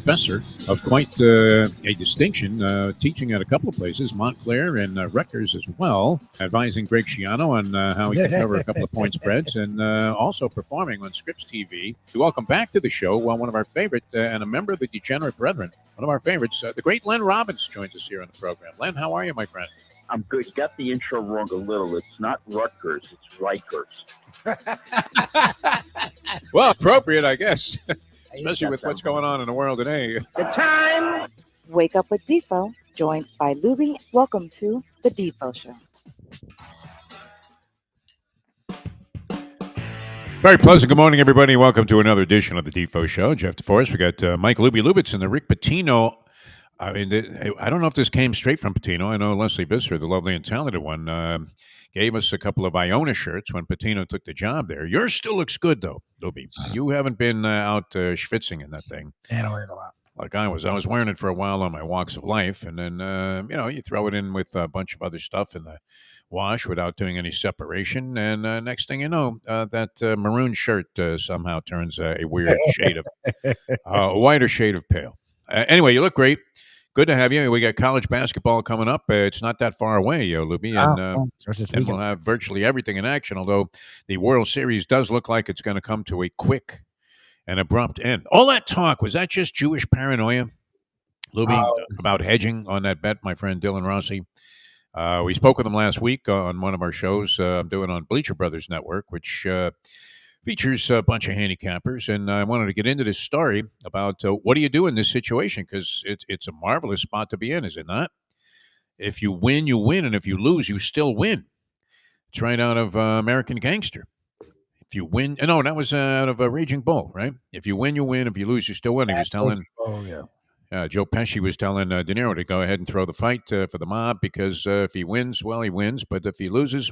professor of quite a distinction, teaching at a couple of places, Montclair and Rutgers as well, advising Greg Schiano on how he can cover a couple of point spreads, and also performing on Scripps TV. We welcome back to the show one of our favorite and a member of the Degenerate Brethren, one of our favorites, the great Len Robbins joins us here on the program. Len, how are you, my friend? I'm good. You got the intro wrong a little. It's not Rutgers, it's Rikers. Well, appropriate, I guess. Especially with what's going on in the world today. The time. Wake up with Defo, joined by Lubie. Welcome to the Defo Show. Very pleasant. Good morning, everybody. Welcome to another edition of the Defo Show. Jeff DeForest. We got Mike Lubie Lubitz and the Rick Pitino. I mean, I don't know if this came straight from Pitino. I know Leslie Visser, the lovely and talented one, gave us a couple of Iona shirts when Pitino took the job there. Yours still looks good, though, Lubie. You haven't been out schwitzing in that thing. I don't wear it a lot. Like I was. I was wearing it for a while on my walks of life, and then, you throw it in with a bunch of other stuff in the wash without doing any separation, and next thing you know, that maroon shirt somehow turns a weird shade of, a whiter shade of pale. Anyway, you look great. Good to have you. We got college basketball coming up. It's not that far away, Lubie, and we'll have virtually everything in action, although the World Series does look like it's going to come to a quick and abrupt end. All that talk, was that just Jewish paranoia, Lubie, about hedging on that bet, my friend Dylan Rossi? We spoke with him last week on one of our shows I'm doing on Bleacher Brothers Network, which features a bunch of handicappers, and I wanted to get into this story about what do you do in this situation, because it's a marvelous spot to be in, is it not? If you win, you win, and if you lose, you still win. It's right out of American Gangster. If you win, no, that was out of Raging Bull, right? If you win, you win. If you lose, you still win. He was telling, Joe Pesci was telling De Niro to go ahead and throw the fight for the mob, because if he wins, well, he wins, but if he loses,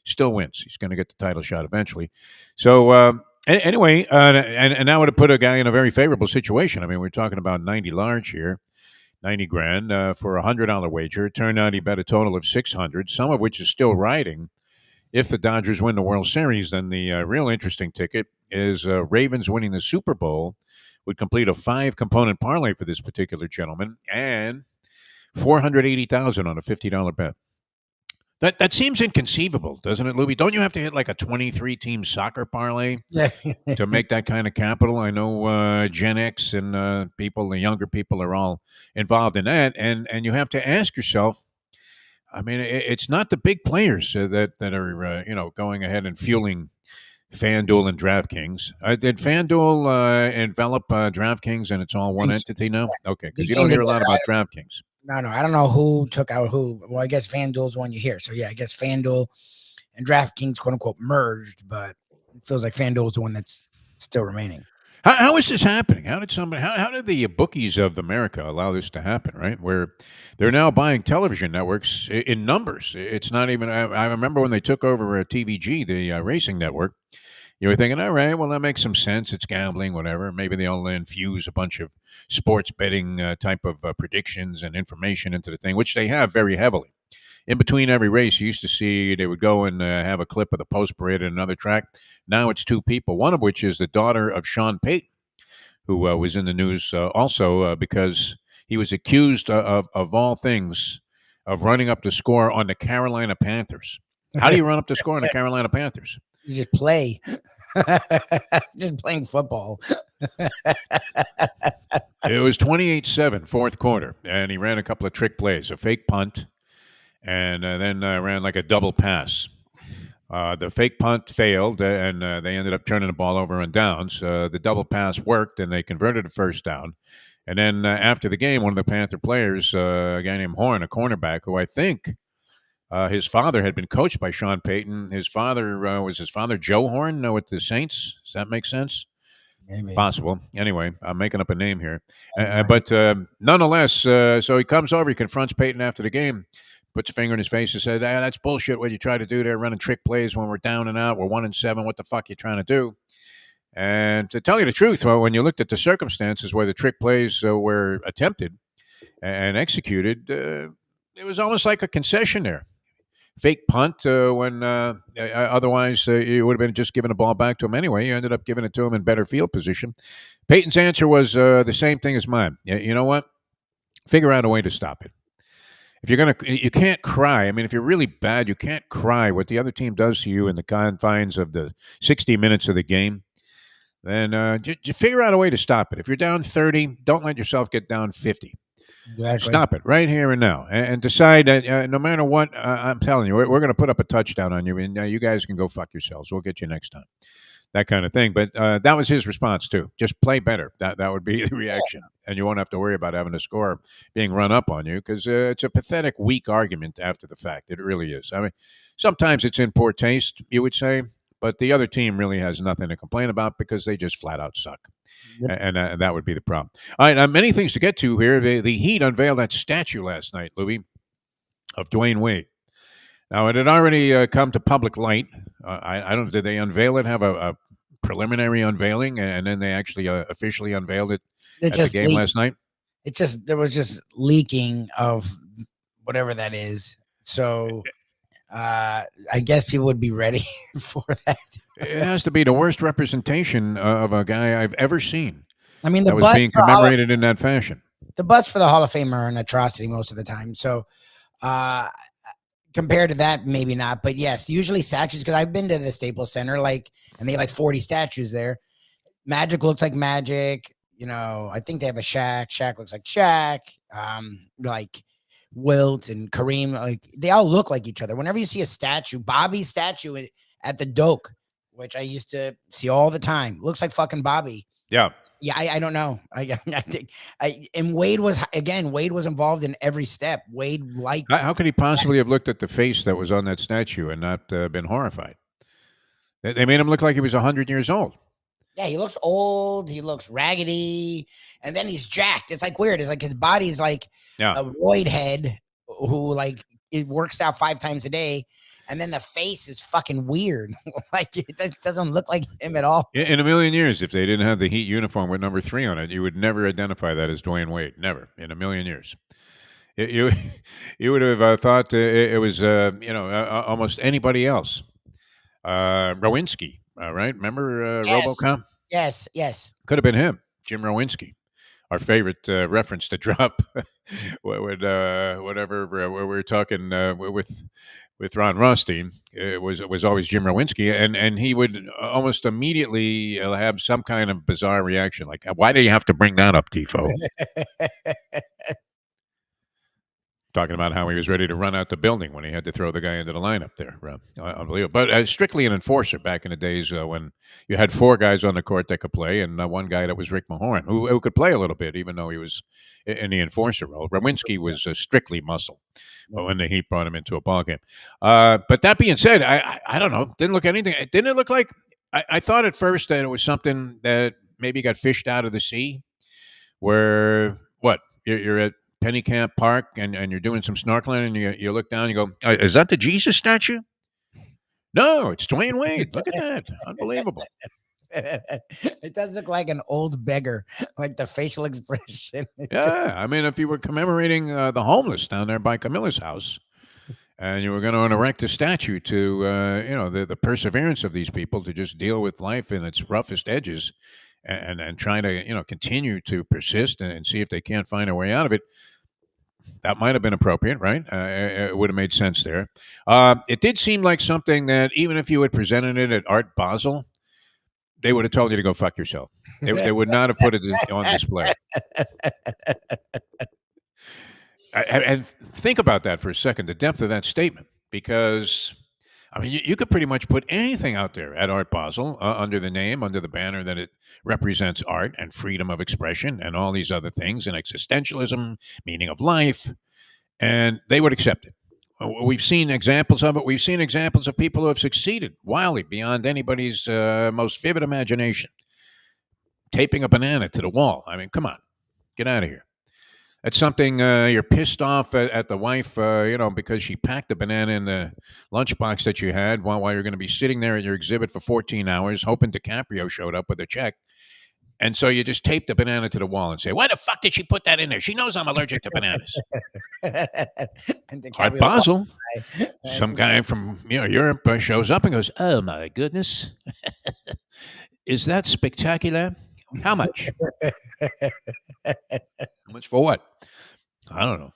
still wins. He's going to get the title shot eventually. So anyway, and that would have put a guy in a very favorable situation. I mean, we're talking about 90 large here, 90 grand for a $100 wager. It turned out he bet a total of 600, some of which is still riding. If the Dodgers win the World Series, then the real interesting ticket is Ravens winning the Super Bowl would complete a 5-component parlay for this particular gentleman, and $480,000 on a $50 bet. That seems inconceivable, doesn't it, Lubie? Don't you have to hit like a 23-team soccer parlay to make that kind of capital? I know Gen X and people, the younger people, are all involved in that, and you have to ask yourself. I mean, it's not the big players that are going ahead and fueling FanDuel and DraftKings. Did FanDuel envelop DraftKings, and it's all one entity now? Okay, because you don't hear a lot about DraftKings. No, I don't know who took out who. Well, I guess FanDuel's one you hear. So, yeah, I guess FanDuel and DraftKings, quote-unquote, merged, but it feels like FanDuel's the one that's still remaining. How is this happening? How did the bookies of America allow this to happen, right? Where they're now buying television networks in numbers. It's not even – I remember when they took over TVG, the racing network, you were thinking, all right, well, that makes some sense. It's gambling, whatever. Maybe they'll infuse a bunch of sports betting type of predictions and information into the thing, which they have very heavily. In between every race, you used to see they would go and have a clip of the post parade at another track. Now it's two people, one of which is the daughter of Sean Payton, who was in the news also because he was accused of all things, of running up the score on the Carolina Panthers. How do you run up the score on the Carolina Panthers? You just play. Just playing football. It was 28-7, fourth quarter, and he ran a couple of trick plays, a fake punt, and then ran like a double pass. The fake punt failed, and they ended up turning the ball over on downs. The double pass worked, and they converted a first down. And then after the game, one of the Panther players, a guy named Horn, a cornerback, who I think his father had been coached by Sean Payton. His father was Joe Horn with the Saints. Does that make sense? Maybe. Possible. Anyway, I'm making up a name here. But nonetheless, so he comes over, he confronts Payton after the game, puts a finger in his face and said, that's bullshit what you try to do there, running trick plays when we're down and out. We're 1-7. What the fuck you trying to do? And to tell you the truth, well, when you looked at the circumstances where the trick plays were attempted and executed, it was almost like a concession there. fake punt when otherwise you would have been just giving the ball back to him anyway. You ended up giving it to him in better field position. Peyton's answer was the same thing as mine. You know what? Figure out a way to stop it. If you're gonna, you can't cry. I mean, if you're really bad, you can't cry what the other team does to you in the confines of the 60 minutes of the game. Then just figure out a way to stop it. If you're down 30, don't let yourself get down 50. Exactly. Stop it right here and now, and decide that no matter what, I'm telling you, we're going to put up a touchdown on you, and you guys can go fuck yourselves. We'll get you next time. That kind of thing. But that was his response too. Just play better. That would be the reaction, and you won't have to worry about having a score being run up on you because it's a pathetic, weak argument after the fact. It really is. I mean, sometimes it's in poor taste, you would say, but the other team really has nothing to complain about because they just flat out suck. Yep. And that would be the problem. All right, many things to get to here. The Heat unveiled that statue last night, Louis, of Dwayne Wade. Now, it had already come to public light. I don't. Did they unveil it? Have a preliminary unveiling, and then they actually officially unveiled it at the game last night? There was just leaking of whatever that is. So I guess people would be ready for that. It has to be the worst representation of a guy I've ever seen. I mean, that was being commemorated in that fashion. The butts for the Hall of Fame are an atrocity most of the time. So compared to that, maybe not. But yes, usually statues, because I've been to the Staples Center, and they have 40 statues there. Magic looks like Magic. I think they have a Shaq. Shaq looks like Shaq. Like Wilt and Kareem, they all look like each other. Whenever you see a statue, Bobby's statue at the Doak, which I used to see all the time, looks like fucking Bobby. Yeah. Yeah, I don't know. I think and Wade was involved in every step. Wade liked. How could he possibly have looked at the face that was on that statue and not been horrified? They made him look like he was 100 years old. Yeah, he looks old. He looks raggedy, and then he's jacked. It's weird. It's like his body's like a roid head who it works out 5 times a day. And then the face is fucking weird. It doesn't look like him at all. In a million years, if they didn't have the Heat uniform with number 3 on it, you would never identify that as Dwayne Wade. Never. In a million years. You would have thought it was, almost anybody else. Rowinski, right? Remember Yes. RoboCop? Yes. Could have been him, Jim Rowinski. Our favorite reference to drop whatever we're talking with Ron Rothstein, it was always Jim Rowinski, and he would almost immediately have some kind of bizarre reaction, like, "Why do you have to bring that up, Defo?" Talking about how he was ready to run out the building when he had to throw the guy into the lineup there. Unbelievable. But strictly an enforcer back in the days when you had 4 guys on the court that could play and one guy that was Rick Mahorn, who could play a little bit, even though he was in the enforcer role. Rowinski was strictly muscle when the Heat brought him into a ballgame. But that being said, I don't know. Didn't look anything. Didn't it look like, I thought at first that it was something that maybe got fished out of the sea, where, you're at Pennycamp Park and you're doing some snorkeling and you look down and you go, is that the Jesus statue? No, it's Dwayne Wade. Look at that. Unbelievable. It does look like an old beggar, like the facial expression. I mean, if you were commemorating the homeless down there by Camilla's house and you were going to erect a statue to, the perseverance of these people to just deal with life in its roughest edges and trying to, continue to persist and see if they can't find a way out of it, that might have been appropriate, right? It would have made sense there. It did seem like something that even if you had presented it at Art Basel, they would have told you to go fuck yourself. They would not have put it on display. And think about that for a second, the depth of that statement, because, I mean, you could pretty much put anything out there at Art Basel under the banner that it represents art and freedom of expression and all these other things and existentialism, meaning of life, and they would accept it. We've seen examples of it. We've seen examples of people who have succeeded wildly beyond anybody's most vivid imagination. Taping a banana to the wall. I mean, come on, get out of here. That's something you're pissed off at the wife, because she packed the banana in the lunchbox that you had while you're going to be sitting there at your exhibit for 14 hours, hoping DiCaprio showed up with a check. And so you just tape the banana to the wall and say, "Why the fuck did she put that in there? She knows I'm allergic to bananas." And the Art caviar Basel, pie. some guy from Europe shows up and goes, "Oh my goodness, is that spectacular? How much? How much for what? I don't know."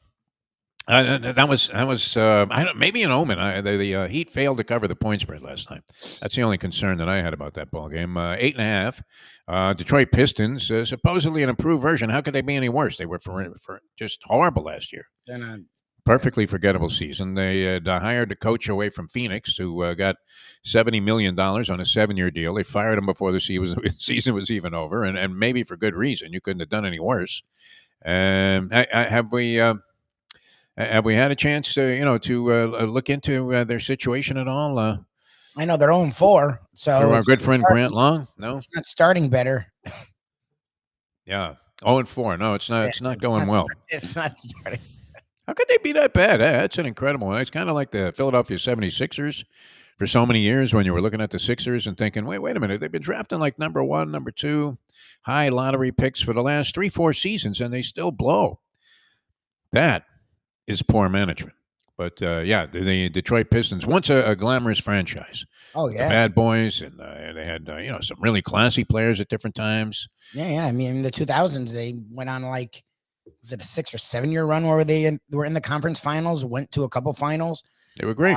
That was I don't, maybe an omen. The Heat failed to cover the point spread last night. That's the only concern that I had about that ball game. 8.5. Detroit Pistons, supposedly an improved version. How could they be any worse? They were for just horrible last year. They're not. Perfectly forgettable season. They had hired a coach away from Phoenix who got $70 million on a 7-year deal. They fired him before the season was even over, and maybe for good reason. You couldn't have done any worse. Have we? Have we had a chance, to look into their situation at all I know they're 0-4, so through our it's good not friend Grant Long? No, it's not starting better. yeah, 0-4. No, it's not. Yeah, It's not going well. It's not starting. How could they be that bad? That's an incredible one. It's kind of like the Philadelphia 76ers for so many years when you were looking at the Sixers and thinking, wait a minute, they've been drafting like number 1, number 2, high lottery picks for the last 3-4 seasons, and they still blow. That is poor management. But the Detroit Pistons, once a glamorous franchise. Oh The yeah, Bad Boys, and they had some really classy players at different times. yeah. I mean, in the 2000s, they went on like, was it a 6 or 7 year run where they were in the conference finals, went to a couple finals. They were great.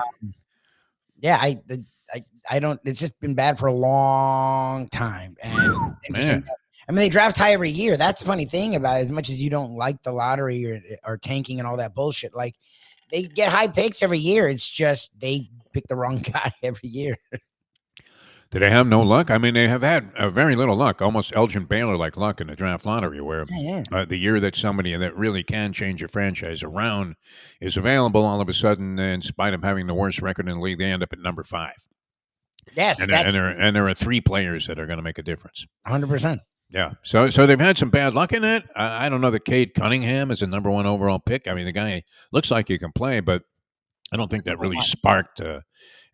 Yeah, I don't. It's just been bad for a long time, and it's interesting. Man. I mean, they draft high every year. That's the funny thing about it. As much as you don't like the lottery or tanking and all that bullshit, like they get high picks every year. It's just they pick the wrong guy every year. Did they have no luck? I mean, they have had very little luck, almost Elgin Baylor-like luck in the draft lottery, where Yeah. the year that somebody that really can change your franchise around is available, all of a sudden, in spite of having the worst record in the league, they end up at number 5. Yes, And, that's there are 3 players that are going to make a difference. 100%. Yeah, so they've had some bad luck in it. I don't know that Cade Cunningham is a number 1 overall pick. I mean, the guy looks like he can play, but I don't think that really sparked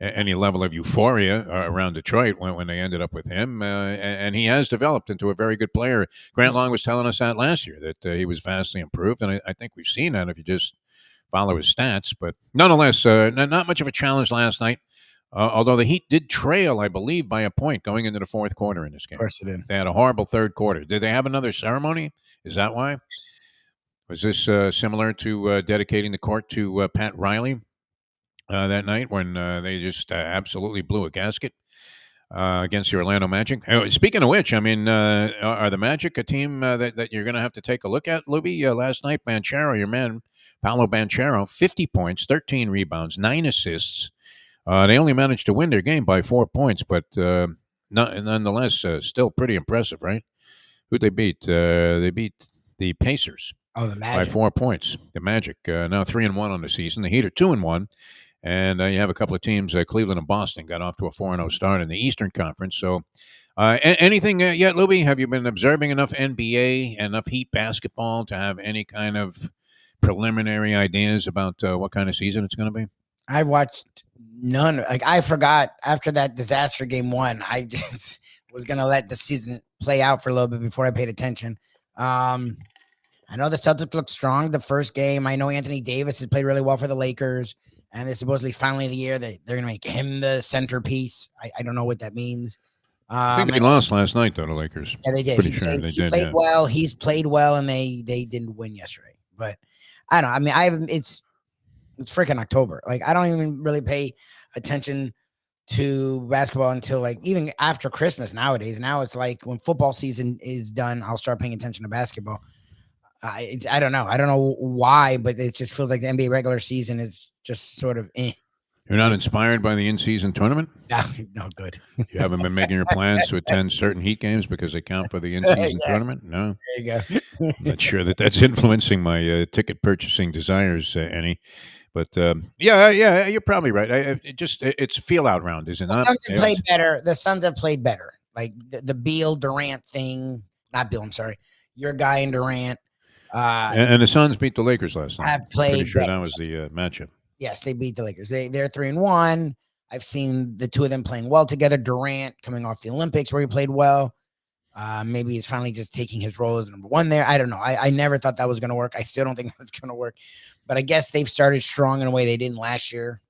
any level of euphoria around Detroit when they ended up with him. And he has developed into a very good player. Grant Long was telling us that last year, that he was vastly improved, and I think we've seen that if you just follow his stats. But nonetheless, not much of a challenge last night. Although the Heat did trail, I believe, by a point going into the fourth quarter in this game. Of course it did. They had a horrible third quarter. Did they have another ceremony? Is that why? Was this similar to dedicating the court to Pat Riley that night when they just absolutely blew a gasket against the Orlando Magic? Speaking of which, I mean, are the Magic a team that you're going to have to take a look at, Lubie? Last night, Banchero, your man, Paolo Banchero, 50 points, 13 rebounds, 9 assists. They only managed to win their game by 4 points, but nonetheless, still pretty impressive, right? Who'd they beat? They beat the Pacers Oh, the by Magic. 4 points. The Magic now 3-1 on the season. The Heat are 2-1, and you have a couple of teams, Cleveland and Boston, got off to a 4-0 start in the Eastern Conference. So, anything yet, Lubie? Have you been observing enough NBA, enough Heat basketball to have any kind of preliminary ideas about what kind of season it's going to be? I've watched none. Like I forgot after that disaster game 1, I just was gonna let the season play out for a little bit before I paid attention. I know the Celtics look strong the first game. I know Anthony Davis has played really well for the Lakers, and it's supposedly finally the year that they're gonna make him the centerpiece. I don't know what that means. I think they lost last night, though, the Lakers. Yeah, they did. Pretty He sure played, they he did. played Yeah. well. He's played well, and they didn't win yesterday. But I don't know. I mean, I haven't. It's freaking October. Like I don't even really pay attention to basketball until like even after Christmas nowadays. Now it's like when football season is done, I'll start paying attention to basketball. I don't know. I don't know why, but it just feels like the NBA regular season is just sort of You're not inspired by the in-season tournament? no good. You haven't been making your plans to attend certain Heat games because they count for the in-season tournament? No. There you go. I'm not sure that's influencing my ticket purchasing desires any. But yeah, you're probably right. It's a feel-out round, is it The not? Suns have played better. The Suns have played better. Like the Beal Durant thing. Not Beal, I'm sorry. Your guy in Durant. And the Suns beat the Lakers last night. Have played Pretty sure better. that was the matchup. Yes, they beat the Lakers. They're 3-1. I've seen the two of them playing well together. Durant coming off the Olympics where he played well. Maybe he's finally just taking his role as number one there. I don't know. I never thought that was going to work. I still don't think that's going to work. But I guess they've started strong in a way they didn't last year.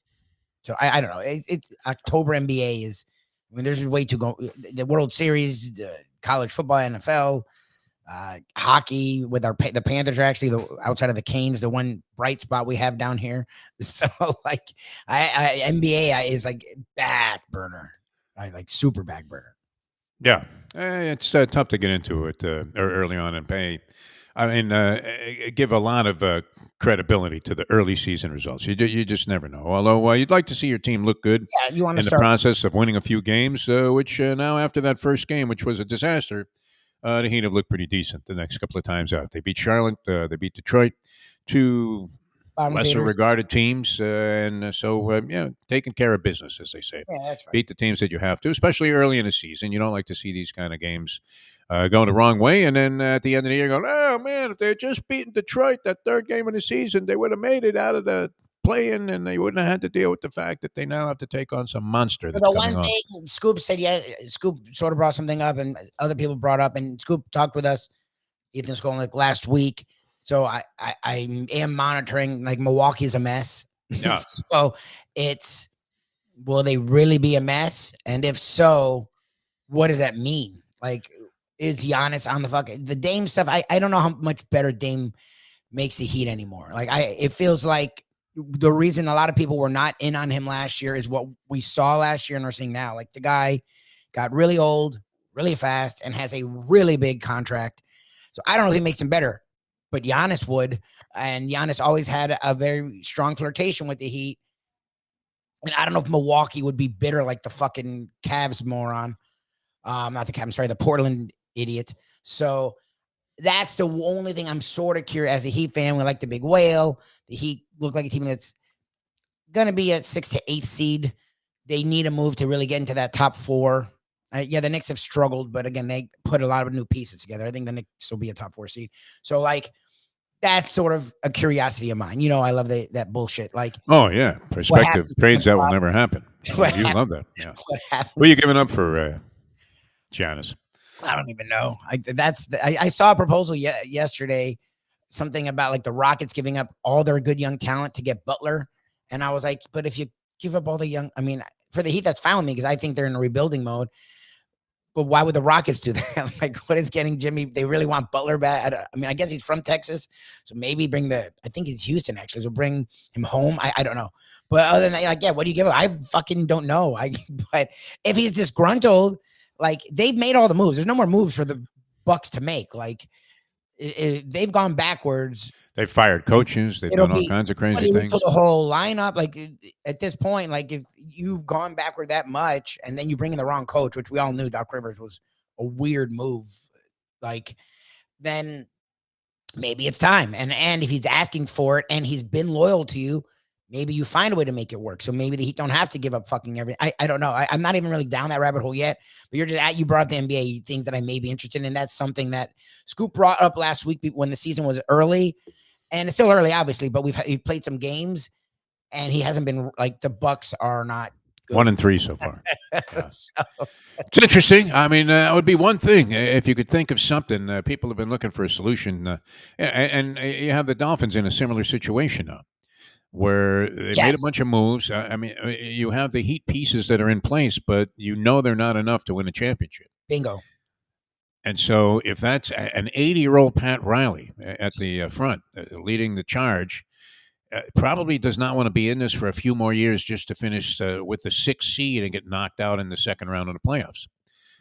So I don't know. It's October NBA is. I mean, there's way to go. The World Series, the college football, NFL, hockey. With the Panthers are actually outside of the Canes, the one bright spot we have down here. So like, NBA is like back burner, like super back burner. Yeah, it's tough to get into it early on and pay. I mean, give a lot of credibility to the early season results. You just never know. Although you'd like to see your team look good Yeah, you want in to the start. process of winning a few games, which now after that first game, which was a disaster, the Heat have looked pretty decent the next couple of times out. They beat Charlotte, they beat Detroit, two Bottom lesser feeders. regarded teams, and so taking care of business, as they say. Yeah, that's right. Beat the teams that you have to, especially early in the season. You don't like to see these kind of games going the wrong way, and then at the end of the year, going, "Oh man, if they had just beaten Detroit that third game of the season, they would have made it out of the play-in, and they wouldn't have had to deal with the fact that they now have to take on some monster But that's the coming one on." thing Scoop said, Scoop sort of brought something up, and other people brought up, and Scoop talked with us, Ethan's going like last week. So I am monitoring. Like Milwaukee's a mess. Yeah. So it's, will they really be a mess? And if so, what does that mean? Like, is Giannis on the Dame stuff? I don't know how much better Dame makes the Heat anymore. Like it feels like the reason a lot of people were not in on him last year is what we saw last year and we're seeing now. Like the guy got really old, really fast, and has a really big contract. So I don't know if he makes him better, but Giannis would. And Giannis always had a very strong flirtation with the Heat. And I don't know if Milwaukee would be bitter like the fucking Cavs moron. Not the Cavs, sorry, the Portland idiot. So that's the only thing I'm sort of curious. As a Heat fan, we like the big whale. The Heat look like a team that's going to be at 6 to 8 seed. They need a move to really get into that top 4. Yeah, the Knicks have struggled, but again, they put a lot of new pieces together. I think the Knicks will be a top 4 seed. So, like, that's sort of a curiosity of mine. You know, I love that bullshit. Like, oh yeah, perspective trades that will never happen. You love that. Yeah. What happens? Who are you giving up for Giannis? I don't even know. I saw a proposal yesterday, something about like the Rockets giving up all their good young talent to get Butler, and I was like, but if you give up all the young, I mean, for the Heat, that's fine with me because I think they're in a rebuilding mode. But why would the Rockets do that? Like, what is getting Jimmy? They really want Butler back. I mean, I guess he's from Texas, so maybe I think he's Houston actually, so bring him home. I don't know. But other than that, like, yeah, what do you give him? I fucking don't know. But if he's disgruntled, like, they've made all the moves. There's no more moves for the Bucks to make. Like, they've gone backwards. They've fired coaches. They've done all kinds of crazy things. For the whole lineup, like at this point, like if you've gone backward that much, and then you bring in the wrong coach, which we all knew Doc Rivers was a weird move, like then maybe it's time. And if he's asking for it and he's been loyal to you, maybe you find a way to make it work. So maybe the Heat don't have to give up fucking everything. I don't know. I'm not even really down that rabbit hole yet, but you brought up the NBA, things that I may be interested in. That's something that Scoop brought up last week when the season was early. And it's still early, obviously, but we've played some games, and he hasn't been like, the Bucks are not good. 1-3 so far. Yeah. So, it's interesting. I mean, it would be one thing if you could think of something. People have been looking for a solution, and you have the Dolphins in a similar situation now, where they made a bunch of moves. I mean, you have the Heat pieces that are in place, but you know they're not enough to win a championship. Bingo. And so if that's an 80-year-old Pat Riley at the front leading the charge, probably does not want to be in this for a few more years just to finish with the 6th seed and get knocked out in the second round of the playoffs.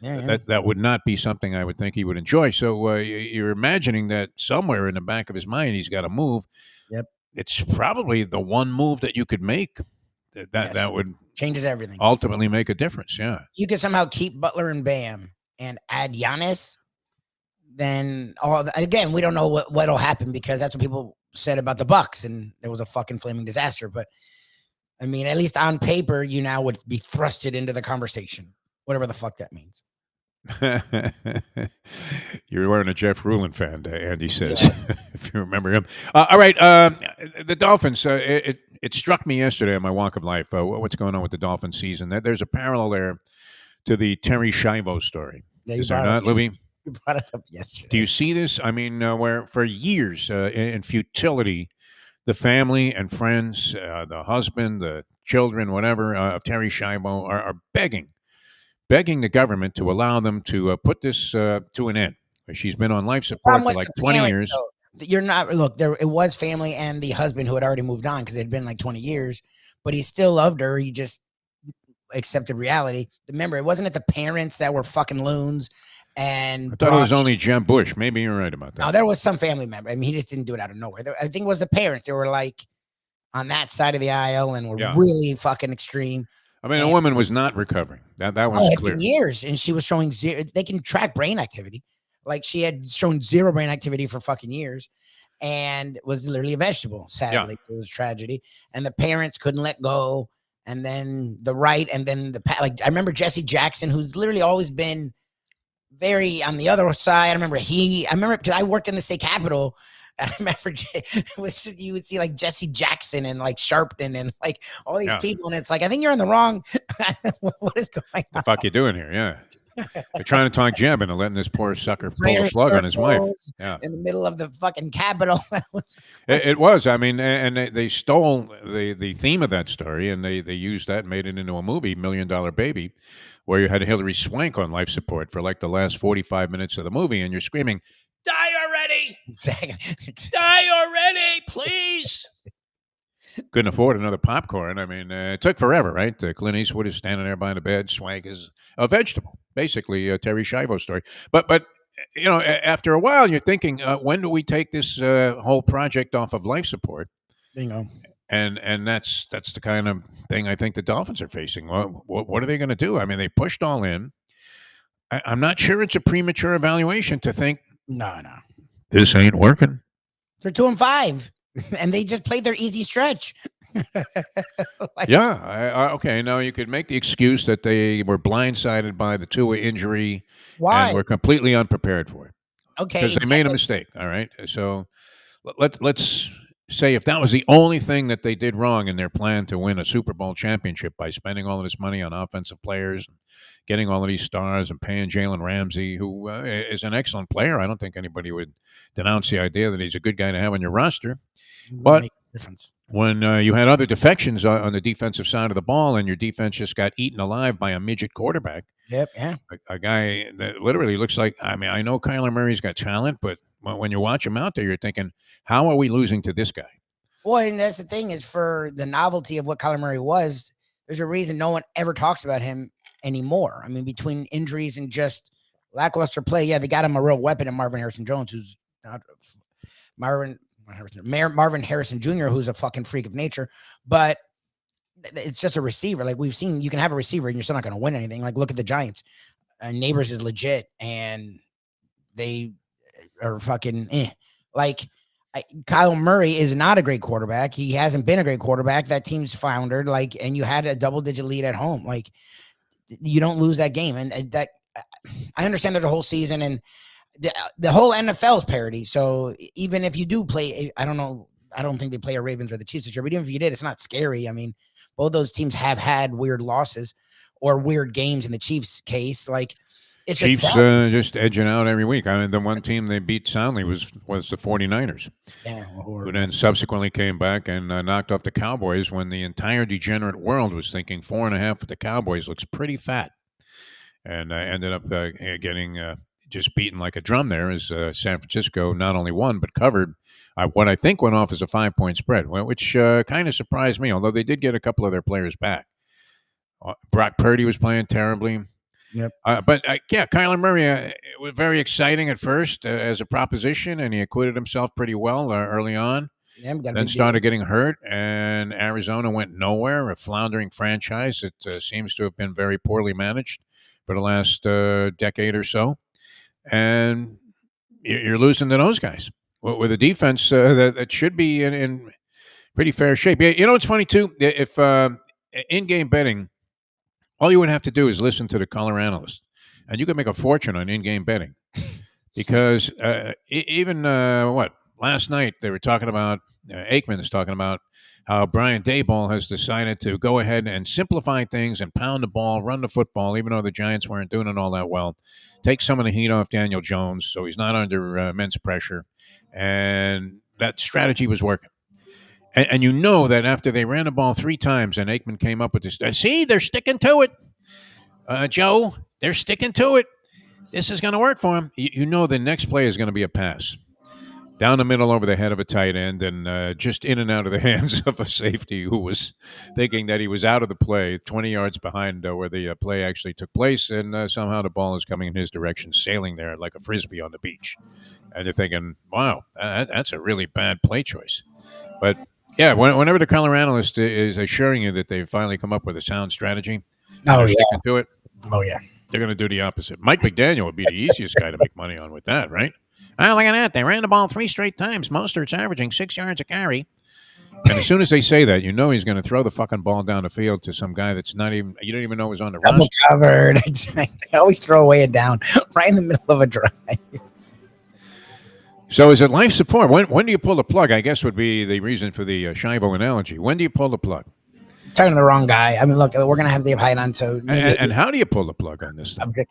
Yeah. That would not be something I would think he would enjoy. So you're imagining that somewhere in the back of his mind he's got to move. Yep. It's probably the one move that you could make that would changes everything. Ultimately make a difference. Yeah. You could somehow keep Butler and Bam and add Giannis, then again, we don't know what'll happen because that's what people said about the Bucks, and it was a fucking flaming disaster. But I mean, at least on paper, you now would be thrusted into the conversation, whatever the fuck that means. You're wearing a Jeff Rulin fan, Andy says, if you remember him. All right, the Dolphins. It struck me yesterday on my walk of life. What's going on with the Dolphins season? There's a parallel there to the Terry Schiavo story. Is there not, Lubie? You brought it up Do yesterday. you see this? I mean, where for years in futility, the family and friends, the husband, the children, whatever, of Terry Schiavo are begging the government to allow them to put this to an end. She's been on life The problem support for was like the 20 parents, years. though. You're not look there. It was family and the husband who had already moved on because it had been like 20 years, but he still loved her. He just accepted reality. Remember, it wasn't it the parents that were fucking loons I and thought it brought. was only Jeb Bush. Maybe you're right about No, that. there was some family member. I mean, he just didn't do it out of nowhere. I think it was the parents. They were like on that side of the aisle and were Yeah. really fucking extreme. I mean, the And woman was not recovering. That oh, was it had been clear. years, and she was showing zero. They can track brain activity. Like she had shown zero brain activity for fucking years, and was literally a vegetable. Sadly, it was a tragedy. And the parents couldn't let go. And then the right, and then like I remember Jesse Jackson, who's literally always been very on the other side. I remember because I worked in the state capitol. And I remember you would see like Jesse Jackson and like Sharpton and like all these people, and it's like I think you're in the wrong. What is going on? The fuck you doing here? Yeah. They're trying to talk Jeb into letting this poor sucker pull Prayer the plug on his wife. circles Yeah. in the middle of the fucking Capitol. It was. I mean, and they stole the theme of that story, and they used that and made it into a movie, $1 Million Baby, where you had Hillary Swank on life support for like the last 45 minutes of the movie, and you're screaming, "Die already! Exactly. Die already, please!" Couldn't afford another popcorn. I mean, it took forever, right? Clint Eastwood is standing there by the bed. Swank is a vegetable, basically a Terry Schiavo story. But you know, after a while, you're thinking, when do we take this whole project off of life support? Bingo. And that's the kind of thing I think the Dolphins are facing. What are they going to do? I mean, they pushed all in. I'm not sure it's a premature evaluation to think No. this ain't working. They're 2-5, and they just played their easy stretch. Like, Yeah. Okay. Now you could make the excuse that they were blindsided by the Tua injury why? and were completely unprepared for it Okay, because they made a mistake. All right. So let's say if that was the only thing that they did wrong in their plan to win a Super Bowl championship by spending all of this money on offensive players, and getting all of these stars, and paying Jalen Ramsey, who is an excellent player. I don't think anybody would denounce the idea that he's a good guy to have on your roster. But makes a difference. when you had other defections on the defensive side of the ball, and your defense just got eaten alive by a midget quarterback, Yep. Yeah. a guy that literally looks like, I mean, I know Kyler Murray's got talent, but when you watch him out there, you're thinking, how are we losing to this guy? Well, and that's the thing is for the novelty of what Kyler Murray was, there's a reason no one ever talks about him anymore. I mean, between injuries and just lackluster play, yeah, they got him a real weapon in Marvin Harrison Jones, who's not Marvin Harrison Jr., who's a fucking freak of nature, but it's just a receiver. Like we've seen, you can have a receiver and you're still not going to win anything. Like look at the Giants. Neighbors is legit, and they are fucking like. Kyle Murray is not a great quarterback. He hasn't been a great quarterback. That team's floundered. Like, and you had a double-digit lead at home. Like, you don't lose that game. And that I understand there's a whole season, and the whole NFL is parity. So even if you do play, I don't know. I don't think they play a Ravens or the Chiefs this year. But even if you did, it's not scary. I mean, both those teams have had weird losses or weird games. In the Chiefs' case, like. It's Chiefs just edging out every week. I mean, the one team they beat soundly was the 49ers, who then subsequently came back and knocked off the Cowboys when the entire degenerate world was thinking 4.5 with the Cowboys looks pretty fat. And ended up getting just beaten like a drum there as San Francisco not only won but covered what I think went off as a 5-point spread, which kind of surprised me, although they did get a couple of their players back. Brock Purdy was playing terribly. Yep. But yeah, Kyler Murray it was very exciting at first as a proposition, and he acquitted himself pretty well early on. Yeah, then started getting hurt, and Arizona went nowhere, a floundering franchise that seems to have been very poorly managed for the last decade or so. And you're losing to those guys with a defense that should be in pretty fair shape. Yeah, you know what's funny, too? If in-game betting, all you would have to do is listen to the color analyst, and you could make a fortune on in-game betting. Because even last night they were talking about, Aikman is talking about how Brian Daboll has decided to go ahead and simplify things and pound the ball, run the football, even though the Giants weren't doing it all that well. Take some of the heat off Daniel Jones so he's not under immense pressure. And that strategy was working. And you know that after they ran the ball 3 times and Aikman came up with this, see, they're sticking to it. Joe, they're sticking to it. This is going to work for him. You know the next play is going to be a pass. Down the middle over the head of a tight end and just in and out of the hands of a safety who was thinking that he was out of the play, 20 yards behind where the play actually took place, and somehow the ball is coming in his direction, sailing there like a Frisbee on the beach. And you're thinking, wow, that's a really bad play choice. But, yeah, whenever the color analyst is assuring you that they've finally come up with a sound strategy, they're sticking to it. Oh, yeah. They're going to do the opposite. Mike McDaniel would be the easiest guy to make money on with that, right? Oh, look at that. They ran the ball 3 straight times. Mostert's averaging 6 yards a carry. And as soon as they say that, you know he's going to throw the fucking ball down the field to some guy that's not even, you don't even know is on the roster. Double covered. They always throw away it down right in the middle of a drive. So is it life support? When do you pull the plug? I guess would be the reason for the Shivo analogy. When do you pull the plug? Talking to the wrong guy. I mean, look, we're going to have the Hyde on. So and how do you pull the plug on this thing?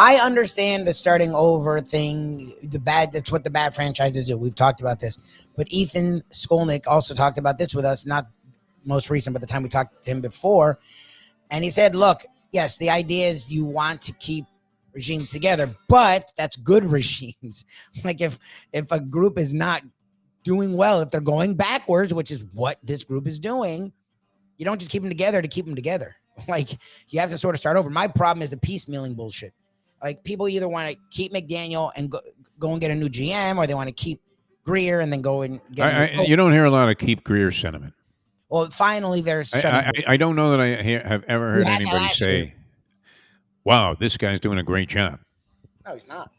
I understand the starting over thing. That's what the bad franchises do. We've talked about this. But Ethan Skolnick also talked about this with us, not most recent, but the time we talked to him before. And he said, look, yes, the idea is you want to keep regimes together, but that's good regimes. Like if a group is not doing well, if they're going backwards, which is what this group is doing, you don't just keep them together to keep them together. Like you have to sort of start over. My problem is the piecemealing bullshit. Like people either want to keep McDaniel and go and get a new GM, or they want to keep Greer and then go and get. You don't hear a lot of keep Greer sentiment. Well, finally, there's. I don't know that I have ever heard anybody say, "Wow, this guy's doing a great job." No, he's not.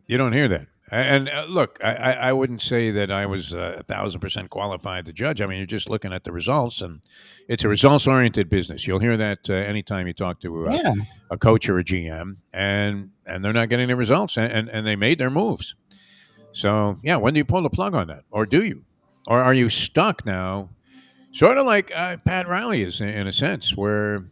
You don't hear that. And look, I wouldn't say that I was 1,000% qualified to judge. I mean, you're just looking at the results, and it's a results-oriented business. You'll hear that anytime you talk to a coach or a GM, and they're not getting the results, and they made their moves. So, yeah, when do you pull the plug on that? Or do you? Or are you stuck now, sort of like Pat Riley is in a sense, where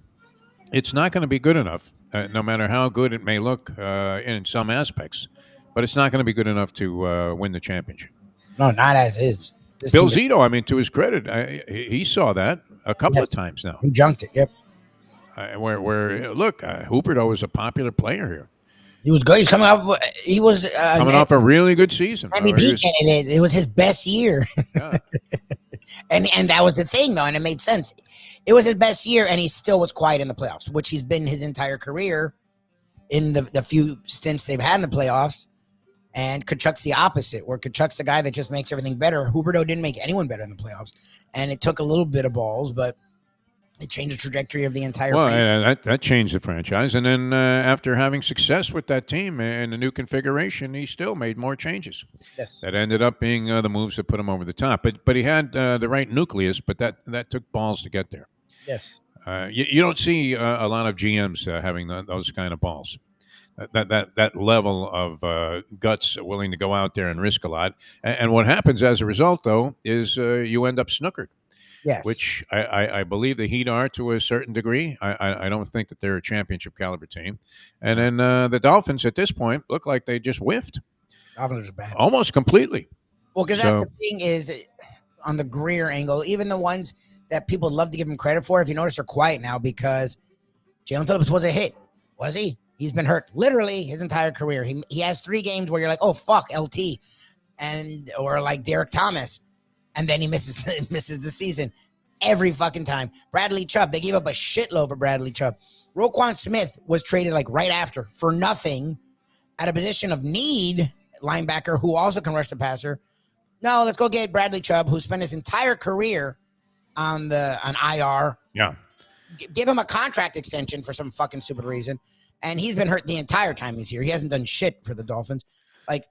it's not going to be good enough, no matter how good it may look in some aspects. But it's not going to be good enough to win the championship. No, not as is. Bill Zito, I mean, to his credit, he saw that a couple of times now. He junked it, yep. Where look, Huberto was a popular player here. He was good. He's coming off. He was coming off a really good season. MVP candidate. It was his best year. Yeah. and that was the thing, though, and it made sense. It was his best year, and he still was quiet in the playoffs, which he's been his entire career in the few stints they've had in the playoffs. And Kachuk's the opposite, where Kachuk's the guy that just makes everything better. Huberto didn't make anyone better in the playoffs. And it took a little bit of balls, but it changed the trajectory of the entire franchise. That changed the franchise. And then after having success with that team and the new configuration, he still made more changes. Yes. That ended up being the moves that put him over the top. But he had the right nucleus, but that took balls to get there. Yes. You don't see a lot of GMs having those kind of balls. That level of guts, willing to go out there and risk a lot. And what happens as a result, though, is you end up snookered. Yes. Which I believe the Heat are to a certain degree. I don't think that they're a championship caliber team. And then the Dolphins at this point look like they just whiffed. Dolphins are bad. Almost completely. Well, because that's the thing is, on the Greer angle, even the ones that people love to give him credit for, if you notice, are quiet now because Jalen Phillips was a hit. Was he? He's been hurt literally his entire career. He has 3 games where you're like, oh, fuck, LT. Or like Derek Thomas. And then he misses the season every fucking time. Bradley Chubb, they gave up a shitload for Bradley Chubb. Roquan Smith was traded like right after for nothing at a position of need, linebacker who also can rush the passer. No, let's go get Bradley Chubb, who spent his entire career on IR. Yeah. Give him a contract extension for some fucking stupid reason. And he's been hurt the entire time he's here. He hasn't done shit for the Dolphins. Like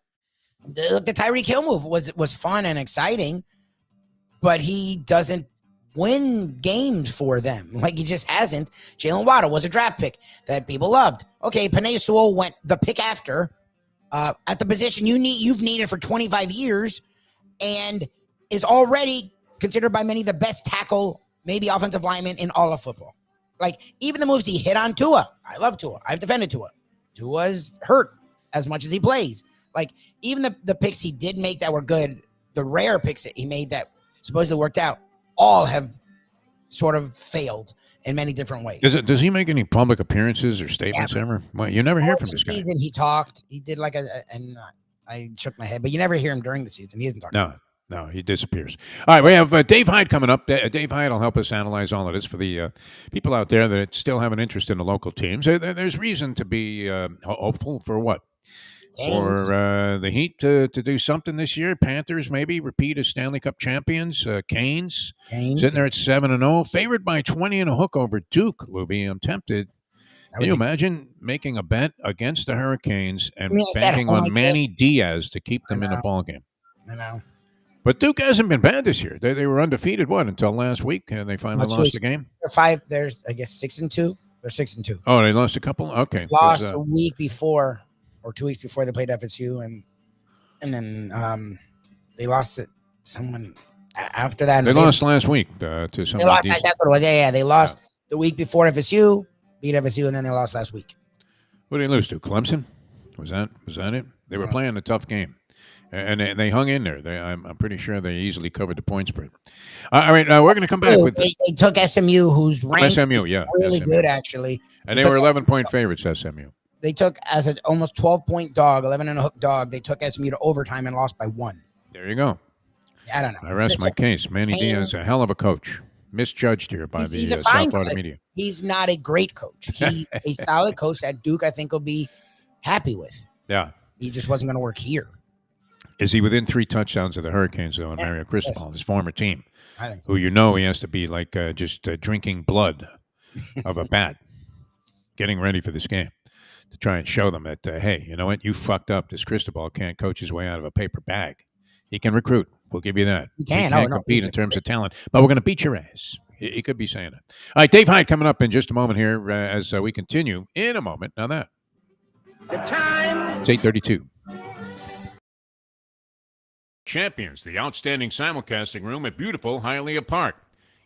the Tyreek Hill move was fun and exciting, but he doesn't win games for them. Like he just hasn't. Jalen Waddle was a draft pick that people loved. Okay, Penei Sewell went the pick after, at the position you've needed for 25 years, and is already considered by many the best tackle, maybe offensive lineman in all of football. Like, even the moves he hit on Tua. I love Tua. I've defended Tua. Tua's hurt as much as he plays. Like, even the picks he did make that were good, the rare picks that he made that supposedly worked out, all have sort of failed in many different ways. Does he make any public appearances or statements ever? Well, you never hear from this guy. Season, he talked. He did like and I shook my head, but you never hear him during the season. He isn't talking. No, he disappears. All right, we have Dave Hyde coming up. Dave Hyde will help us analyze all of this for the people out there that still have an interest in the local teams. There's reason to be hopeful for what? For the Heat to do something this year. Panthers maybe repeat as Stanley Cup champions. Canes sitting there at 7-0, favored by 20 and a hook over Duke. Lubie, I'm tempted. Can you imagine making a bet against the Hurricanes and banking on Manny Diaz to keep them in a ball game? I know. But Duke hasn't been bad this year. They were undefeated, until last week, and they finally lost the game? There's, I guess, 6-2. They're 6-2. Oh, they lost a couple? Okay. Lost a week before, or 2 weeks before they played FSU, and then they lost it. Someone after that. They lost last week to someone. They lost. That's what it was. Yeah. They lost the week before FSU, beat FSU, and then they lost last week. Who did they lose to? Clemson? Was that it? They were playing a tough game. And they hung in there. I'm pretty sure they easily covered the point spread. All right, we're going to come back with they took SMU, who's ranked really good, actually. And they were 11-point favorites, SMU. They took, as an almost 12-point dog, 11 and a hook dog, they took SMU to overtime and lost by 1. There you go. I don't know. I rest my case. Manny Diaz, a hell of a coach. Misjudged here by the South Florida media. He's not a great coach. He's a solid coach that Duke, I think, will be happy with. Yeah. He just wasn't going to work here. Is he within 3 touchdowns of the Hurricanes, though, and Mario Cristobal, his former team, I think so. Who he has to be like just drinking blood of a bat, getting ready for this game to try and show them that, hey, you know what? You fucked up. This Cristobal can't coach his way out of a paper bag. He can recruit. We'll give you that. He can't compete in terms of talent, but we're going to beat your ass. He could be saying it. All right, Dave Hyde coming up in just a moment here as we continue in a moment. Now that. The time. It's 8:32. Champions, the outstanding simulcasting room at beautiful Hialeah Park.